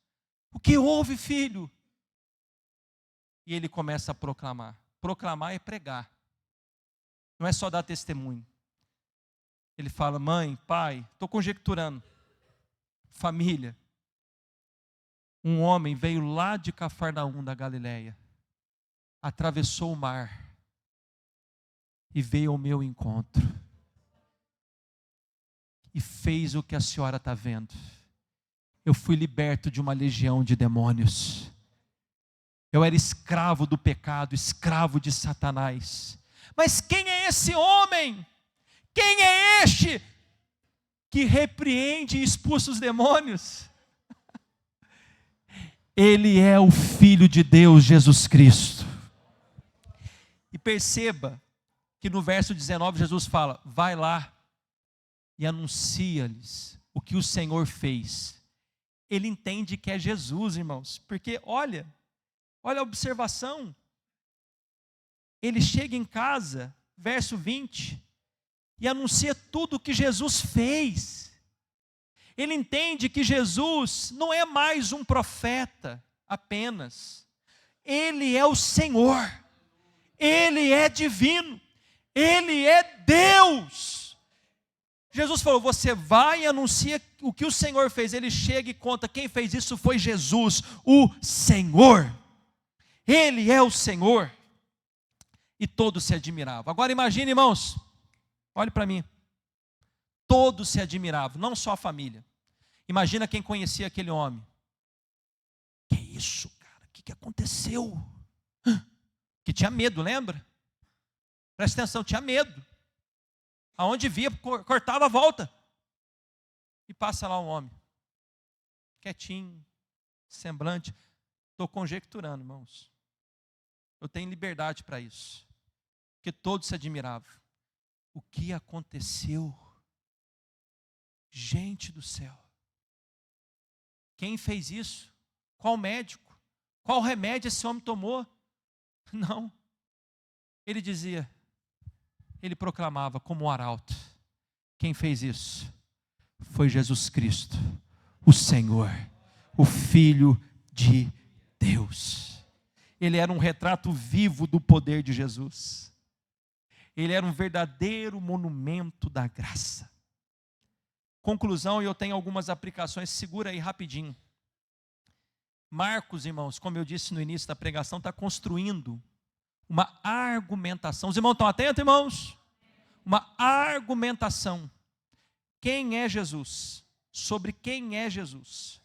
O que houve, filho? E ele começa a proclamar. Proclamar é pregar. Não é só dar testemunho. Ele fala: mãe, pai, estou conjecturando. Família. Um homem veio lá de Cafarnaum, da Galileia. Atravessou o mar. E veio ao meu encontro. E fez o que a senhora está vendo. Eu fui liberto de uma legião de demônios. Eu era escravo do pecado, escravo de Satanás. Mas quem é esse homem? Quem é este que repreende e expulsa os demônios? Ele é o Filho de Deus, Jesus Cristo. E perceba que no verso 19 Jesus fala: vai lá e anuncia-lhes o que o Senhor fez. Ele entende que é Jesus, irmãos, porque olha a observação. Ele chega em casa, verso 20, e anuncia tudo o que Jesus fez. Ele entende que Jesus não é mais um profeta apenas. Ele é o Senhor. Ele é divino. Ele é Deus. Jesus falou: você vai e anuncia o que o Senhor fez. Ele chega e conta: quem fez isso foi Jesus, o Senhor. Ele é o Senhor. E todos se admiravam. Agora imagine, irmãos, olhe para mim. Todos se admiravam, não só a família. Imagina quem conhecia aquele homem. Que isso, cara? O que aconteceu? Que tinha medo, lembra? Presta atenção, tinha medo. Aonde via, cortava a volta. E passa lá um homem. Quietinho, semblante. Estou conjecturando, irmãos. Eu tenho liberdade para isso. Porque todos se admiravam. O que aconteceu? Gente do céu. Quem fez isso? Qual médico? Qual remédio esse homem tomou? Não. Ele dizia, ele proclamava como um arauto. Quem fez isso? Foi Jesus Cristo, o Senhor, o Filho de Deus. Ele era um retrato vivo do poder de Jesus. Ele era um verdadeiro monumento da graça. Conclusão, e eu tenho algumas aplicações, segura aí rapidinho. Marcos, irmãos, como eu disse no início da pregação, está construindo uma argumentação. Os irmãos estão atentos, irmãos? Uma argumentação. Quem é Jesus? Sobre quem é Jesus?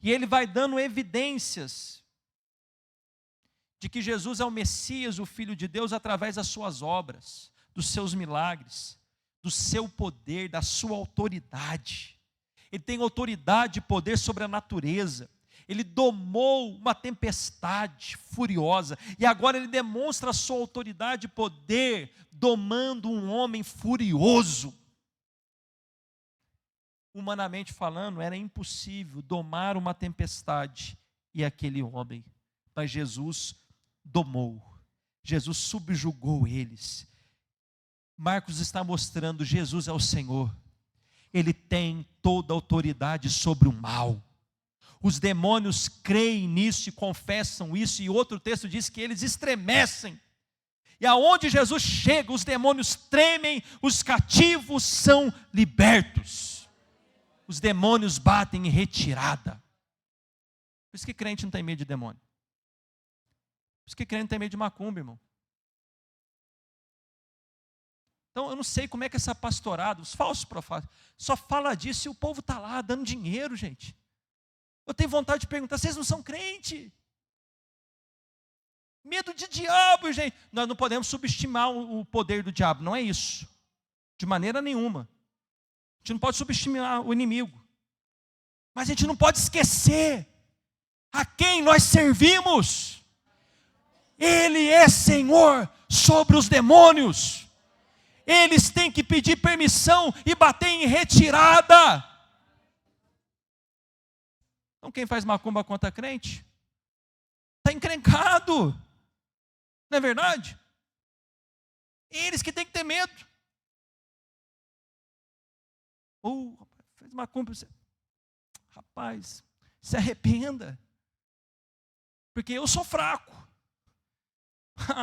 E ele vai dando evidências de que Jesus é o Messias, o Filho de Deus, através das suas obras, dos seus milagres, do seu poder, da sua autoridade. Ele tem autoridade e poder sobre a natureza. Ele domou uma tempestade furiosa. E agora ele demonstra a sua autoridade e poder, domando um homem furioso. Humanamente falando, era impossível domar uma tempestade e aquele homem. Mas Jesus domou. Jesus subjugou eles. Marcos está mostrando: Jesus é o Senhor. Ele tem toda a autoridade sobre o mal. Os demônios creem nisso e confessam isso. E outro texto diz que eles estremecem. E aonde Jesus chega, os demônios tremem, os cativos são libertos. Os demônios batem em retirada. Por isso que crente não tem medo de demônio. Por isso que crente não tem medo de macumba, irmão. Então eu não sei como é que essa pastorada, os falsos profetas, só fala disso e o povo está lá dando dinheiro, gente. Eu tenho vontade de perguntar, vocês não são crente? Medo de diabo, gente. Nós não podemos subestimar o poder do diabo, não é isso. De maneira nenhuma. A gente não pode subestimar o inimigo. Mas a gente não pode esquecer a quem nós servimos. Ele é Senhor sobre os demônios. Eles têm que pedir permissão e bater em retirada. Então quem faz macumba contra crente está encrencado. Não é verdade? Eles que têm que ter medo. Fez macumba. Rapaz, se arrependa. Porque eu sou fraco.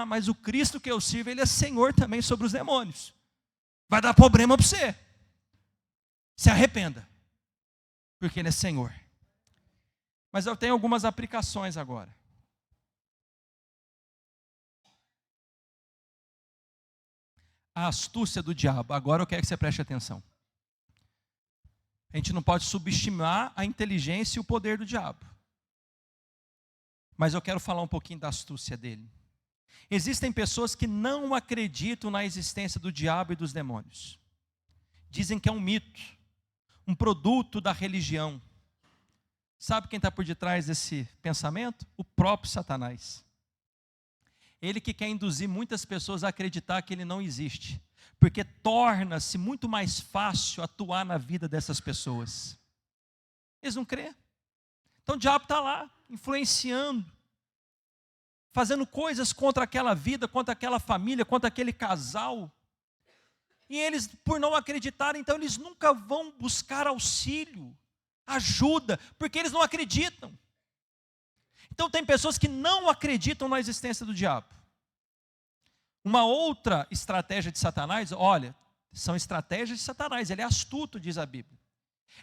Mas o Cristo que eu sirvo, Ele é Senhor também sobre os demônios. Vai dar problema para você. Se arrependa. Porque Ele é Senhor. Mas eu tenho algumas aplicações agora. A astúcia do diabo. Agora eu quero que você preste atenção. A gente não pode subestimar a inteligência e o poder do diabo. Mas eu quero falar um pouquinho da astúcia dele. Existem pessoas que não acreditam na existência do diabo e dos demônios. Dizem que é um mito, um produto da religião. Sabe quem está por detrás desse pensamento? O próprio Satanás. Ele que quer induzir muitas pessoas a acreditar que ele não existe, porque torna-se muito mais fácil atuar na vida dessas pessoas. Eles não crêem. Então o diabo está lá, influenciando, fazendo coisas contra aquela vida, contra aquela família, contra aquele casal. E eles, por não acreditarem, então eles nunca vão buscar auxílio, ajuda, porque eles não acreditam. Então tem pessoas que não acreditam na existência do diabo. Uma outra estratégia de Satanás, olha, são estratégias de Satanás, ele é astuto, diz a Bíblia.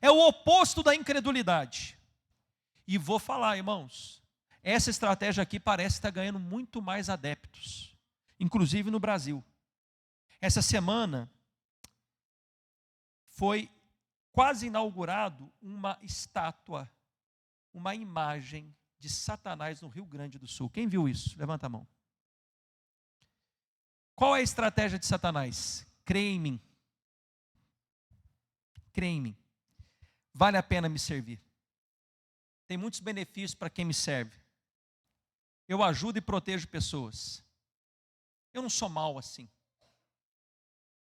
É o oposto da incredulidade. E vou falar, irmãos, essa estratégia aqui parece estar ganhando muito mais adeptos, inclusive no Brasil. Essa semana foi quase inaugurado uma estátua, uma imagem de Satanás no Rio Grande do Sul. Quem viu isso? Levanta a mão. Qual é a estratégia de Satanás? Crê em mim. Crê em mim. Vale a pena me servir. Tem muitos benefícios para quem me serve. Eu ajudo e protejo pessoas. Eu não sou mau assim.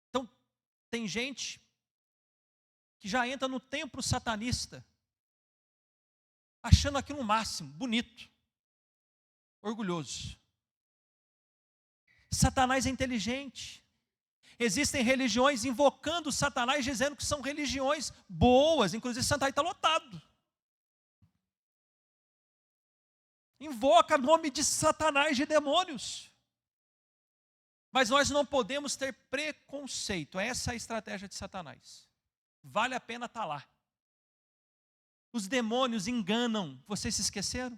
Então, tem gente que já entra no templo satanista, achando aquilo o máximo, bonito, orgulhoso. Satanás é inteligente. Existem religiões invocando Satanás, dizendo que são religiões boas, inclusive Satanás está lotado. Invoca o nome de Satanás, de demônios. Mas nós não podemos ter preconceito. Essa é a estratégia de Satanás. Vale a pena estar lá. Os demônios enganam. Vocês se esqueceram?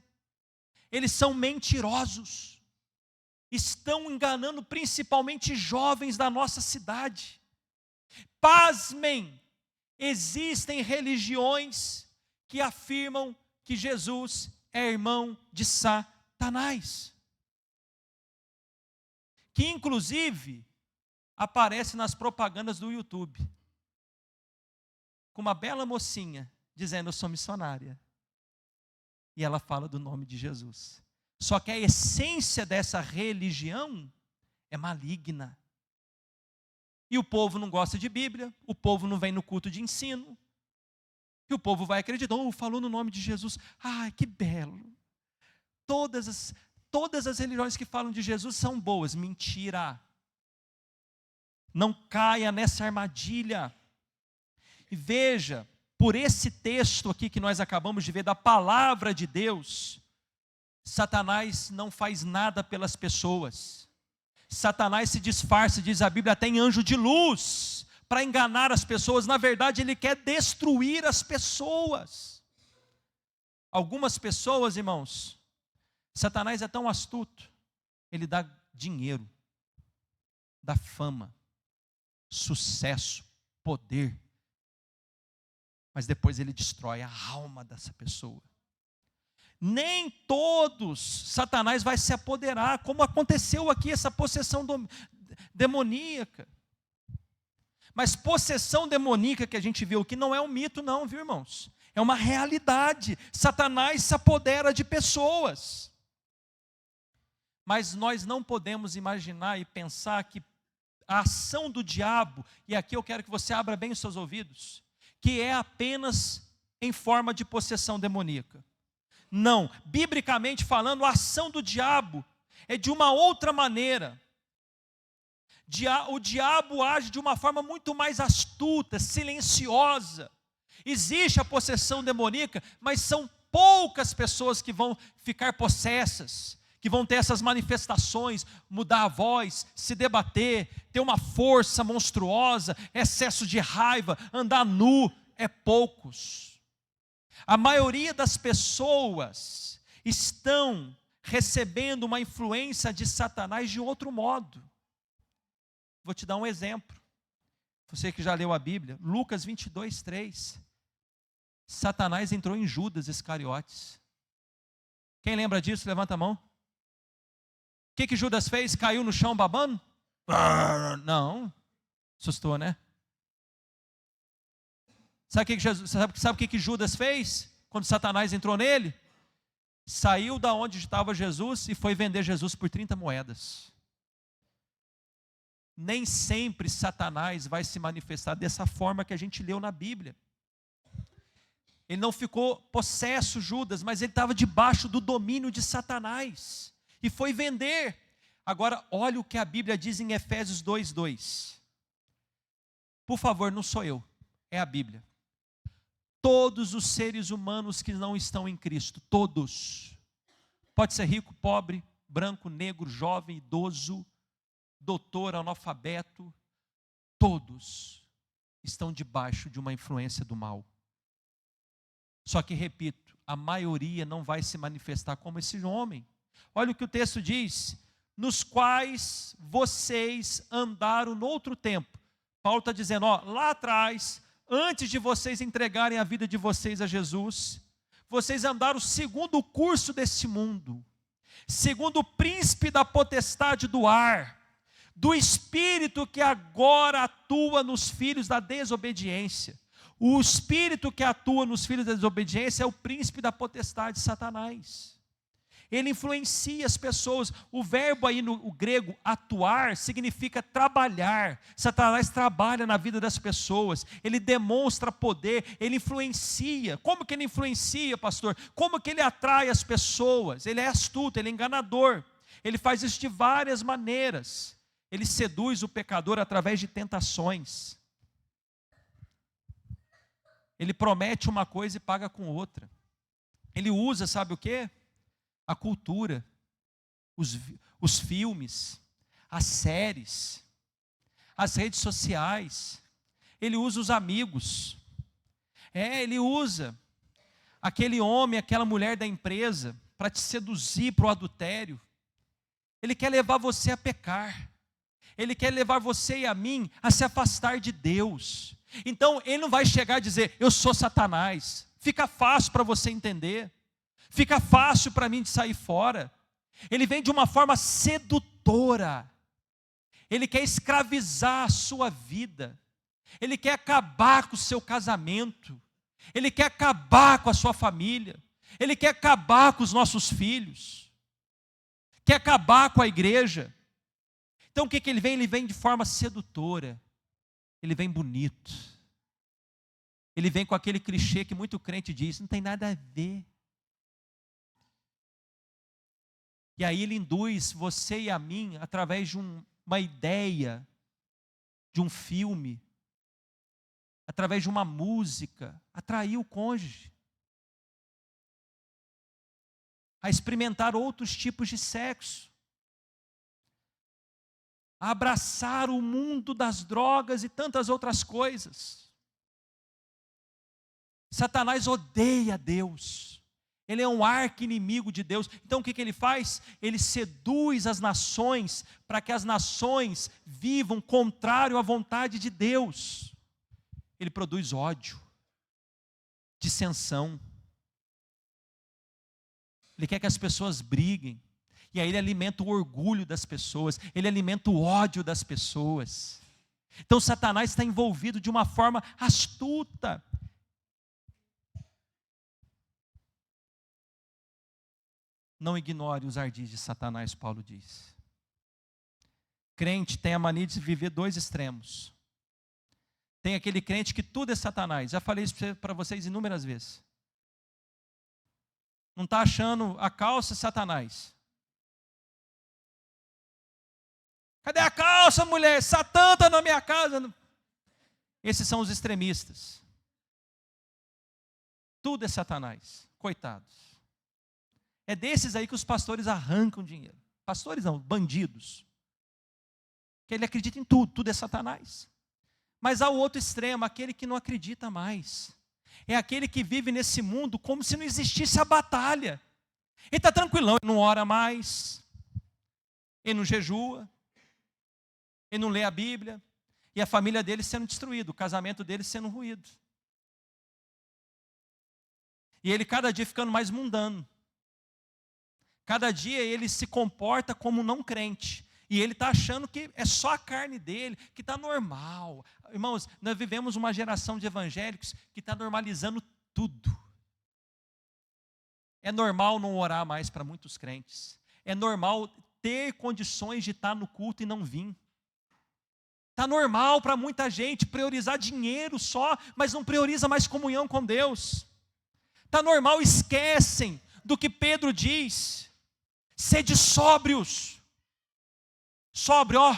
Eles são mentirosos. Estão enganando principalmente jovens da nossa cidade. Pasmem, existem religiões que afirmam que Jesus é irmão de Satanás. Que inclusive aparece nas propagandas do YouTube. Com uma bela mocinha dizendo: eu sou missionária. E ela fala do nome de Jesus. Só que a essência dessa religião é maligna. E o povo não gosta de Bíblia, o povo não vem no culto de ensino. E o povo vai acreditar: falou no nome de Jesus. Ai, que belo. Todas as religiões que falam de Jesus são boas. Mentira. Não caia nessa armadilha. E veja, por esse texto aqui que nós acabamos de ver, da palavra de Deus, Satanás não faz nada pelas pessoas. Satanás se disfarça, diz a Bíblia, até em anjo de luz, para enganar as pessoas. Na verdade, ele quer destruir as pessoas. Algumas pessoas, irmãos, Satanás é tão astuto, ele dá dinheiro, dá fama, sucesso, poder. Mas depois ele destrói a alma dessa pessoa. Nem todos Satanás vai se apoderar, como aconteceu aqui, essa possessão demoníaca. Mas possessão demoníaca que a gente viu aqui não é um mito não, viu, irmãos? É uma realidade. Satanás se apodera de pessoas. Mas nós não podemos imaginar e pensar que a ação do diabo, e aqui eu quero que você abra bem os seus ouvidos, que é apenas em forma de possessão demoníaca. Não, biblicamente falando, a ação do diabo é de uma outra maneira. O diabo age de uma forma muito mais astuta, silenciosa. Existe a possessão demoníaca, mas são poucas pessoas que vão ficar possessas, que vão ter essas manifestações, mudar a voz, se debater, ter uma força monstruosa, excesso de raiva, andar nu, é poucos. A maioria das pessoas estão recebendo uma influência de Satanás de outro modo. Vou te dar um exemplo. Você que já leu a Bíblia, Lucas 22, 3. Satanás entrou em Judas Iscariotes. Quem lembra disso? Levanta a mão. O que Judas fez? Caiu no chão babando? Não. Assustou, né? Sabe o que Judas fez? Quando Satanás entrou nele? Saiu da onde estava Jesus e foi vender Jesus por 30 moedas. Nem sempre Satanás vai se manifestar dessa forma que a gente leu na Bíblia. Ele não ficou possesso, Judas, mas ele estava debaixo do domínio de Satanás. E foi vender. Agora, olha o que a Bíblia diz em Efésios 2:2. Por favor, não sou eu, é a Bíblia. Todos os seres humanos que não estão em Cristo, todos. Pode ser rico, pobre, branco, negro, jovem, idoso, doutor, analfabeto, todos estão debaixo de uma influência do mal. Só que, repito, a maioria não vai se manifestar como esse homem. Olha o que o texto diz: nos quais vocês andaram no outro tempo. Paulo está dizendo, lá atrás, antes de vocês entregarem a vida de vocês a Jesus, vocês andaram segundo o curso desse mundo, segundo o príncipe da potestade do ar, do espírito que agora atua nos filhos da desobediência. O espírito que atua nos filhos da desobediência é o príncipe da potestade de Satanás. Ele influencia as pessoas. O verbo aí no grego, atuar, significa trabalhar. Satanás trabalha na vida das pessoas. Ele demonstra poder, ele influencia. Como que ele influencia, pastor? Como que ele atrai as pessoas? Ele é astuto, ele é enganador. Ele faz isso de várias maneiras. Ele seduz o pecador através de tentações. Ele promete uma coisa e paga com outra. Ele usa, sabe o quê? A cultura, os filmes, as séries, as redes sociais. Ele usa os amigos. Ele usa aquele homem, aquela mulher da empresa para te seduzir para o adultério. Ele quer levar você a pecar. Ele quer levar você e a mim a se afastar de Deus. Então, ele não vai chegar e dizer, eu sou Satanás. Fica fácil para você entender. Fica fácil para mim de sair fora. Ele vem de uma forma sedutora. Ele quer escravizar a sua vida. Ele quer acabar com o seu casamento. Ele quer acabar com a sua família. Ele quer acabar com os nossos filhos. Quer acabar com a igreja. Então o que ele vem? Ele vem de forma sedutora. Ele vem bonito. Ele vem com aquele clichê que muito crente diz, não tem nada a ver. E aí ele induz você e a mim, através de uma ideia, de um filme, através de uma música, atrair o cônjuge. A experimentar outros tipos de sexo. A abraçar o mundo das drogas e tantas outras coisas. Satanás odeia Deus. Ele é um arqui-inimigo de Deus. Então o que ele faz? Ele seduz as nações para que as nações vivam contrário à vontade de Deus. Ele produz ódio, dissensão. Ele quer que as pessoas briguem. E aí ele alimenta o orgulho das pessoas, ele alimenta o ódio das pessoas. Então Satanás está envolvido de uma forma astuta. Não ignore os ardis de Satanás, Paulo diz. Crente tem a mania de viver dois extremos. Tem aquele crente que tudo é Satanás. Já falei isso para vocês inúmeras vezes. Não está achando a calça Satanás. Cadê a calça, mulher? Satã está na minha casa. Esses são os extremistas. Tudo é Satanás. Coitados. É desses aí que os pastores arrancam dinheiro. Pastores não, bandidos. Que ele acredita em tudo, tudo é Satanás. Mas há o outro extremo, aquele que não acredita mais. É aquele que vive nesse mundo como se não existisse a batalha. Ele está tranquilão, ele não ora mais, ele não jejua, ele não lê a Bíblia, e a família dele sendo destruída, o casamento dele sendo ruído. E ele cada dia ficando mais mundano. Cada dia ele se comporta como não crente. E ele está achando que é só a carne dele, que está normal. Irmãos, nós vivemos uma geração de evangélicos que está normalizando tudo. É normal não orar mais para muitos crentes. É normal ter condições de estar no culto e não vir. Está normal para muita gente priorizar dinheiro só, mas não prioriza mais comunhão com Deus. Está normal, esquecem do que Pedro diz. Sede sóbrios. Sóbrio, ó.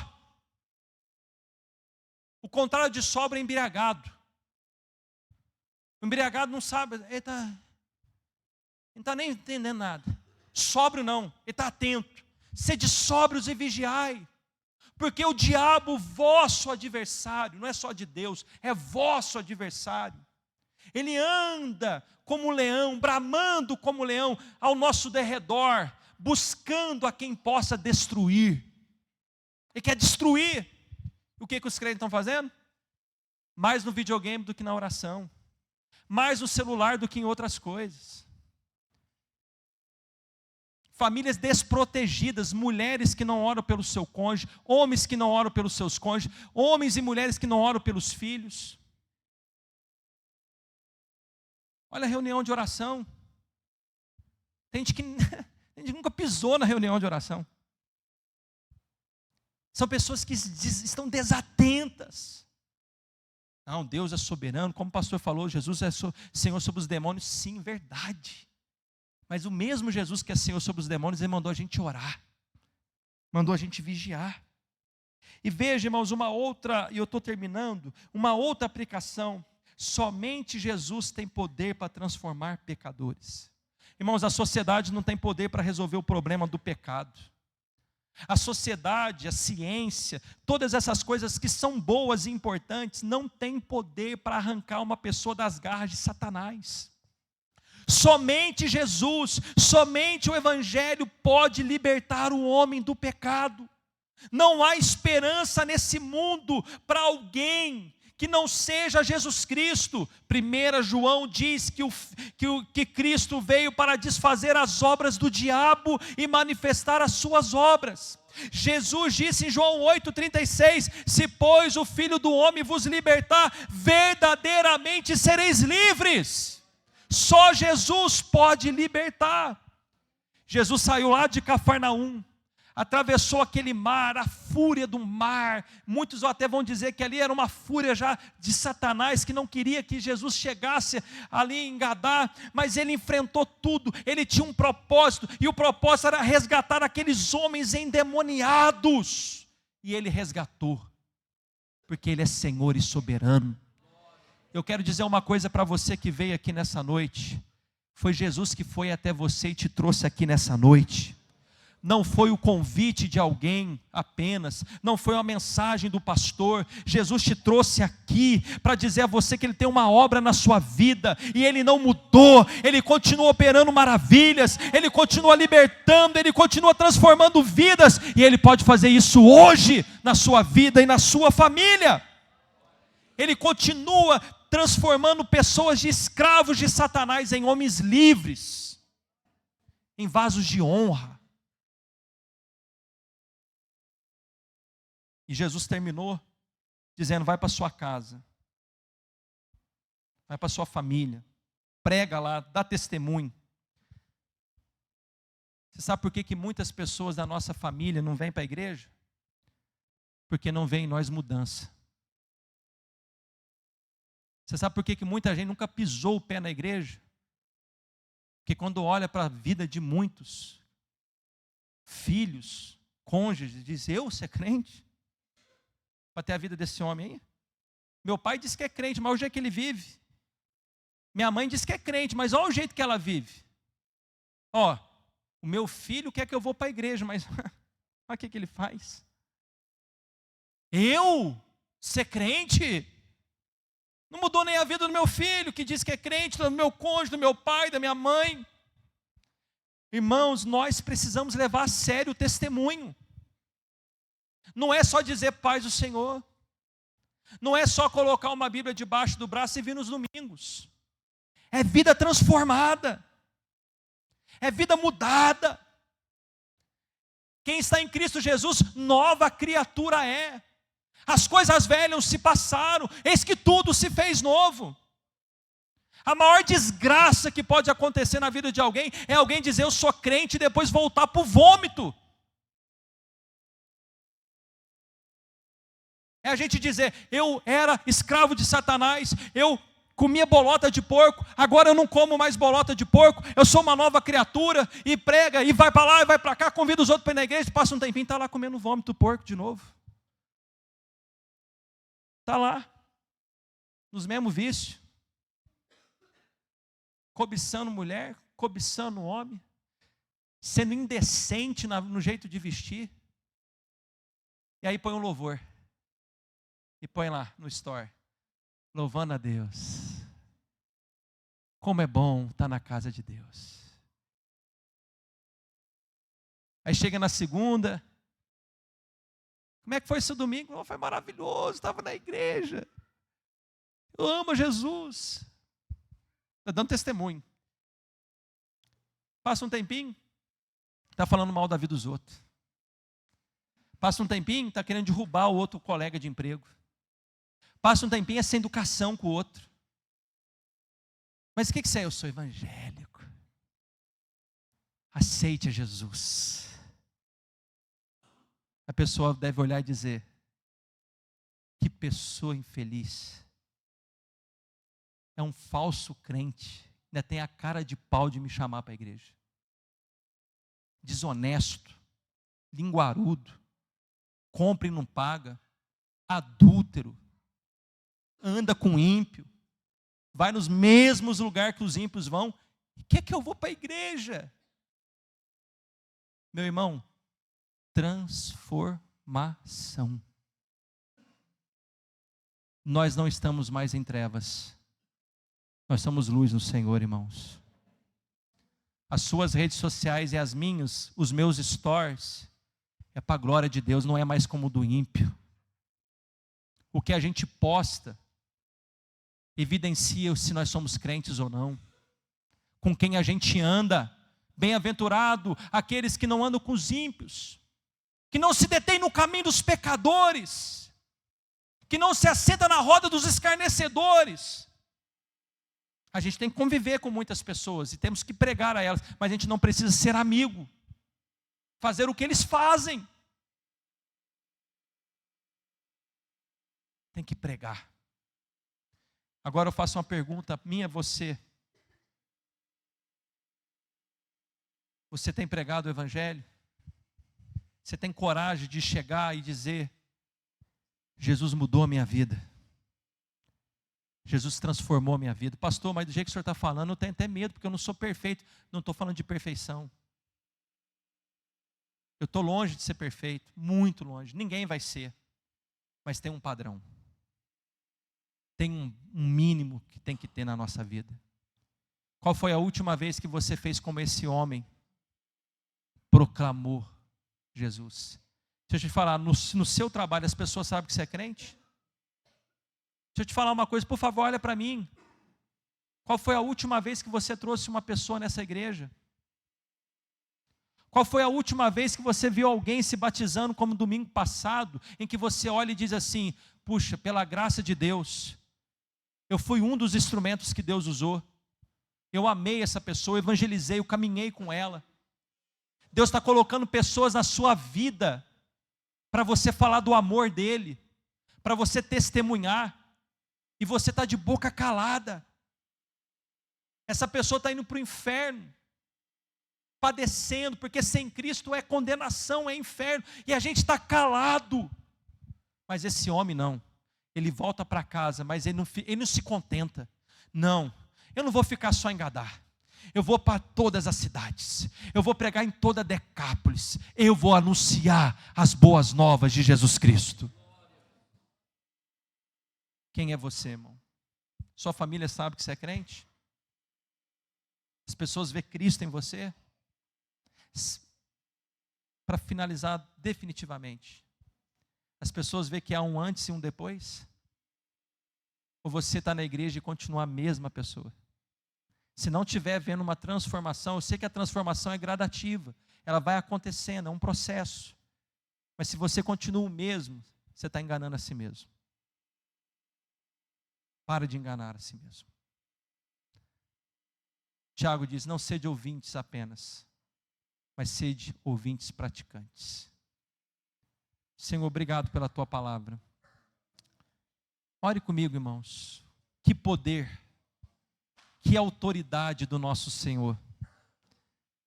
O contrário de sóbrio é embriagado. O embriagado não sabe, ele não está nem entendendo nada. Sóbrio não, ele está atento. Sede sóbrios e vigiai. Porque o diabo, vosso adversário, não é só de Deus, é vosso adversário. Ele anda como leão, bramando como leão ao nosso derredor, buscando a quem possa destruir. Ele quer destruir. O que os crentes estão fazendo? Mais no videogame do que na oração. Mais no celular do que em outras coisas. Famílias desprotegidas, mulheres que não oram pelo seu cônjuge, homens que não oram pelos seus cônjuges, homens e mulheres que não oram pelos filhos. Olha a reunião de oração. Tem gente que nunca pisou na reunião de oração. São pessoas que estão desatentas. Não, Deus é soberano, como o pastor falou, Jesus é Senhor sobre os demônios. Sim, verdade. Mas o mesmo Jesus que é Senhor sobre os demônios, Ele mandou a gente orar. Mandou a gente vigiar. E veja, irmãos, uma outra, e eu estou terminando, uma outra aplicação. Somente Jesus tem poder para transformar pecadores. Irmãos, a sociedade não tem poder para resolver o problema do pecado. A sociedade, a ciência, todas essas coisas que são boas e importantes, não têm poder para arrancar uma pessoa das garras de Satanás. Somente Jesus, somente o Evangelho pode libertar o homem do pecado. Não há esperança nesse mundo para alguém que não seja Jesus Cristo. 1 João diz que Cristo veio para desfazer as obras do diabo e manifestar as suas obras. Jesus disse em João 8,36: se pois o Filho do Homem vos libertar, verdadeiramente sereis livres. Só Jesus pode libertar. Jesus saiu lá de Cafarnaum, atravessou aquele mar, a fúria do mar. Muitos até vão dizer que ali era uma fúria já de Satanás, que não queria que Jesus chegasse ali em Gadá, mas ele enfrentou tudo. Ele tinha um propósito, e o propósito era resgatar aqueles homens endemoniados, e ele resgatou, porque ele é Senhor e soberano. Eu quero dizer uma coisa para você que veio aqui nessa noite. Foi Jesus que foi até você e te trouxe aqui nessa noite. não foi o convite de alguém apenas, não foi uma mensagem do pastor. Jesus te trouxe aqui para dizer a você que Ele tem uma obra na sua vida, e Ele não mudou, Ele continua operando maravilhas, Ele continua libertando, Ele continua transformando vidas, e Ele pode fazer isso hoje na sua vida e na sua família. Ele continua transformando pessoas de escravos de Satanás em homens livres, em vasos de honra. E Jesus terminou dizendo: vai para sua casa, vai para sua família, prega lá, dá testemunho. Você sabe por que muitas pessoas da nossa família não vêm para a igreja? Porque não vê em nós mudança. Você sabe por que muita gente nunca pisou o pé na igreja? Porque quando olha para a vida de muitos filhos, cônjuges, diz: eu ser crente? Para ter a vida desse homem aí? Meu pai disse que é crente, mas olha o jeito que ele vive. Minha mãe disse que é crente, mas olha o jeito que ela vive. Ó, o meu filho quer que eu vou para a igreja, mas olha o que ele faz. Eu ser crente? Não mudou nem a vida do meu filho, que diz que é crente, do meu cônjuge, do meu pai, da minha mãe. Irmãos, nós precisamos levar a sério o testemunho. Não é só dizer paz do Senhor. Não é só colocar uma Bíblia debaixo do braço e vir nos domingos. É vida transformada. É vida mudada. Quem está em Cristo Jesus, nova criatura é. As coisas velhas se passaram, eis que tudo se fez novo. A maior desgraça que pode acontecer na vida de alguém é alguém dizer: eu sou crente, e depois voltar para o vômito. É a gente dizer: eu era escravo de Satanás, eu comia bolota de porco, agora eu não como mais bolota de porco, eu sou uma nova criatura, e prega, e vai para lá, e vai para cá, convida os outros para ir na igreja, passa um tempinho, está lá comendo vômito do porco de novo. Está lá, nos mesmos vícios, cobiçando mulher, cobiçando homem, sendo indecente no jeito de vestir, e aí põe um louvor, e põe lá no store, louvando a Deus. Como é bom estar na casa de Deus. Aí chega na segunda: como é que foi seu domingo? Oh, foi maravilhoso, estava na igreja. Eu amo Jesus. Está dando testemunho. Passa um tempinho, está falando mal da vida dos outros. Passa um tempinho, está querendo derrubar o outro colega de emprego. Passa um tempinho, é sem educação com o outro. Mas o que você é? Eu sou evangélico. Aceite a Jesus. A pessoa deve olhar e dizer: que pessoa infeliz. É um falso crente, ainda tem a cara de pau de me chamar para a igreja. Desonesto, linguarudo, compra e não paga, adúltero, anda com ímpio, vai nos mesmos lugares que os ímpios vão, e quer que eu vou para a igreja? Meu irmão, transformação. Nós não estamos mais em trevas, nós somos luz no Senhor, irmãos. As suas redes sociais e as minhas, os meus stories, é para a glória de Deus, não é mais como o do ímpio. O que a gente posta evidencia se nós somos crentes ou não, com quem a gente anda. Bem-aventurado aqueles que não andam com os ímpios, que não se detêm no caminho dos pecadores, que não se assenta na roda dos escarnecedores. A gente tem que conviver com muitas pessoas e temos que pregar a elas, mas a gente não precisa ser amigo, fazer o que eles fazem. Tem que pregar. Agora eu faço uma pergunta minha a você. Você tem pregado o evangelho? Você tem coragem de chegar e dizer: Jesus mudou a minha vida. Jesus transformou a minha vida. Pastor, mas do jeito que o senhor está falando, eu tenho até medo, porque eu não sou perfeito. Não estou falando de perfeição. Eu estou longe de ser perfeito, muito longe. Ninguém vai ser. Mas tem um padrão. Tem um mínimo que tem que ter na nossa vida. Qual foi a última vez que você fez como esse homem? Proclamou Jesus. Deixa eu te falar, no seu trabalho as pessoas sabem que você é crente? Deixa eu te falar uma coisa, por favor, olha para mim. Qual foi a última vez que você trouxe uma pessoa nessa igreja? Qual foi a última vez que você viu alguém se batizando como domingo passado, em que você olha e diz assim, puxa, pela graça de Deus, eu fui um dos instrumentos que Deus usou, eu amei essa pessoa, evangelizei, eu caminhei com ela. Deus está colocando pessoas na sua vida, para você falar do amor dEle, para você testemunhar, e você está de boca calada. Essa pessoa está indo para o inferno, padecendo, porque sem Cristo é condenação, é inferno, e a gente está calado. Mas esse homem não, ele volta para casa, mas ele não se contenta. Não, eu não vou ficar só em Gadar, eu vou para todas as cidades, eu vou pregar em toda Decápolis, eu vou anunciar as boas novas de Jesus Cristo. Quem é você, irmão? Sua família sabe que você é crente? As pessoas veem Cristo em você? Para finalizar definitivamente, as pessoas veem que há um antes e um depois? Ou você está na igreja e continua a mesma pessoa? Se não estiver vendo uma transformação, eu sei que a transformação é gradativa, ela vai acontecendo, é um processo. Mas se você continua o mesmo, você está enganando a si mesmo. Para de enganar a si mesmo. Tiago diz, não sede ouvintes apenas, mas sede ouvintes praticantes. Senhor, obrigado pela tua palavra. Ore comigo, irmãos. Que poder, que autoridade do nosso Senhor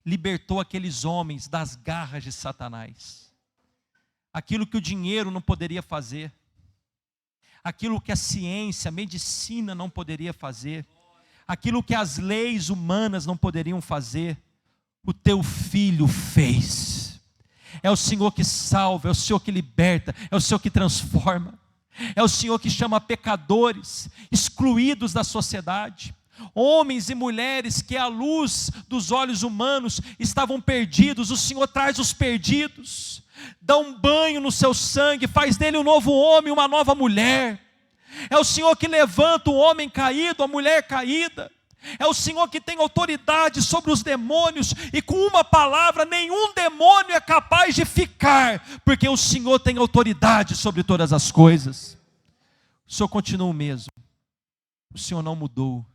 libertou aqueles homens das garras de Satanás. Aquilo que o dinheiro não poderia fazer, aquilo que a ciência, a medicina não poderia fazer, aquilo que as leis humanas não poderiam fazer, o teu Filho fez. É o Senhor que salva, é o Senhor que liberta, é o Senhor que transforma, é o Senhor que chama pecadores, excluídos da sociedade, homens e mulheres que à luz dos olhos humanos estavam perdidos. O Senhor traz os perdidos, dá um banho no seu sangue, faz dele um novo homem, uma nova mulher. É o Senhor que levanta o homem caído, a mulher caída. É o Senhor que tem autoridade sobre os demônios, e com uma palavra nenhum demônio é capaz de ficar, porque o Senhor tem autoridade sobre todas as coisas. O Senhor continua o mesmo, o Senhor não mudou.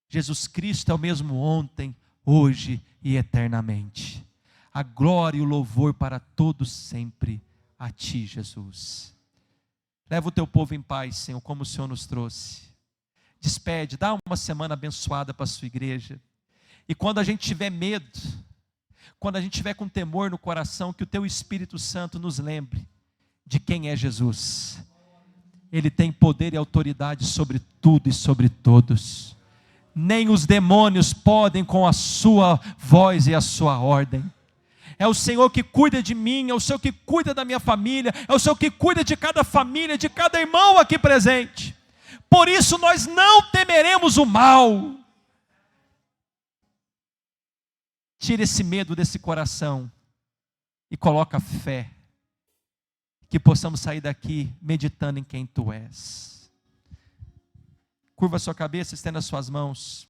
Jesus Cristo é o mesmo ontem, hoje e eternamente. A glória e o louvor para todos sempre a Ti, Jesus. Leva o Teu povo em paz, Senhor, como o Senhor nos trouxe. Despede, dá uma semana abençoada para a sua igreja. E quando a gente tiver medo, quando a gente tiver com temor no coração, que o Teu Espírito Santo nos lembre de quem é Jesus. Ele tem poder e autoridade sobre tudo e sobre todos. Nem os demônios podem com a sua voz e a sua ordem. É o Senhor que cuida de mim, é o Senhor que cuida da minha família, é o Senhor que cuida de cada família, de cada irmão aqui presente. Por isso nós não temeremos o mal. Tira esse medo desse coração e coloca fé, que possamos sair daqui meditando em quem Tu és. Curva a sua cabeça, estenda as suas mãos.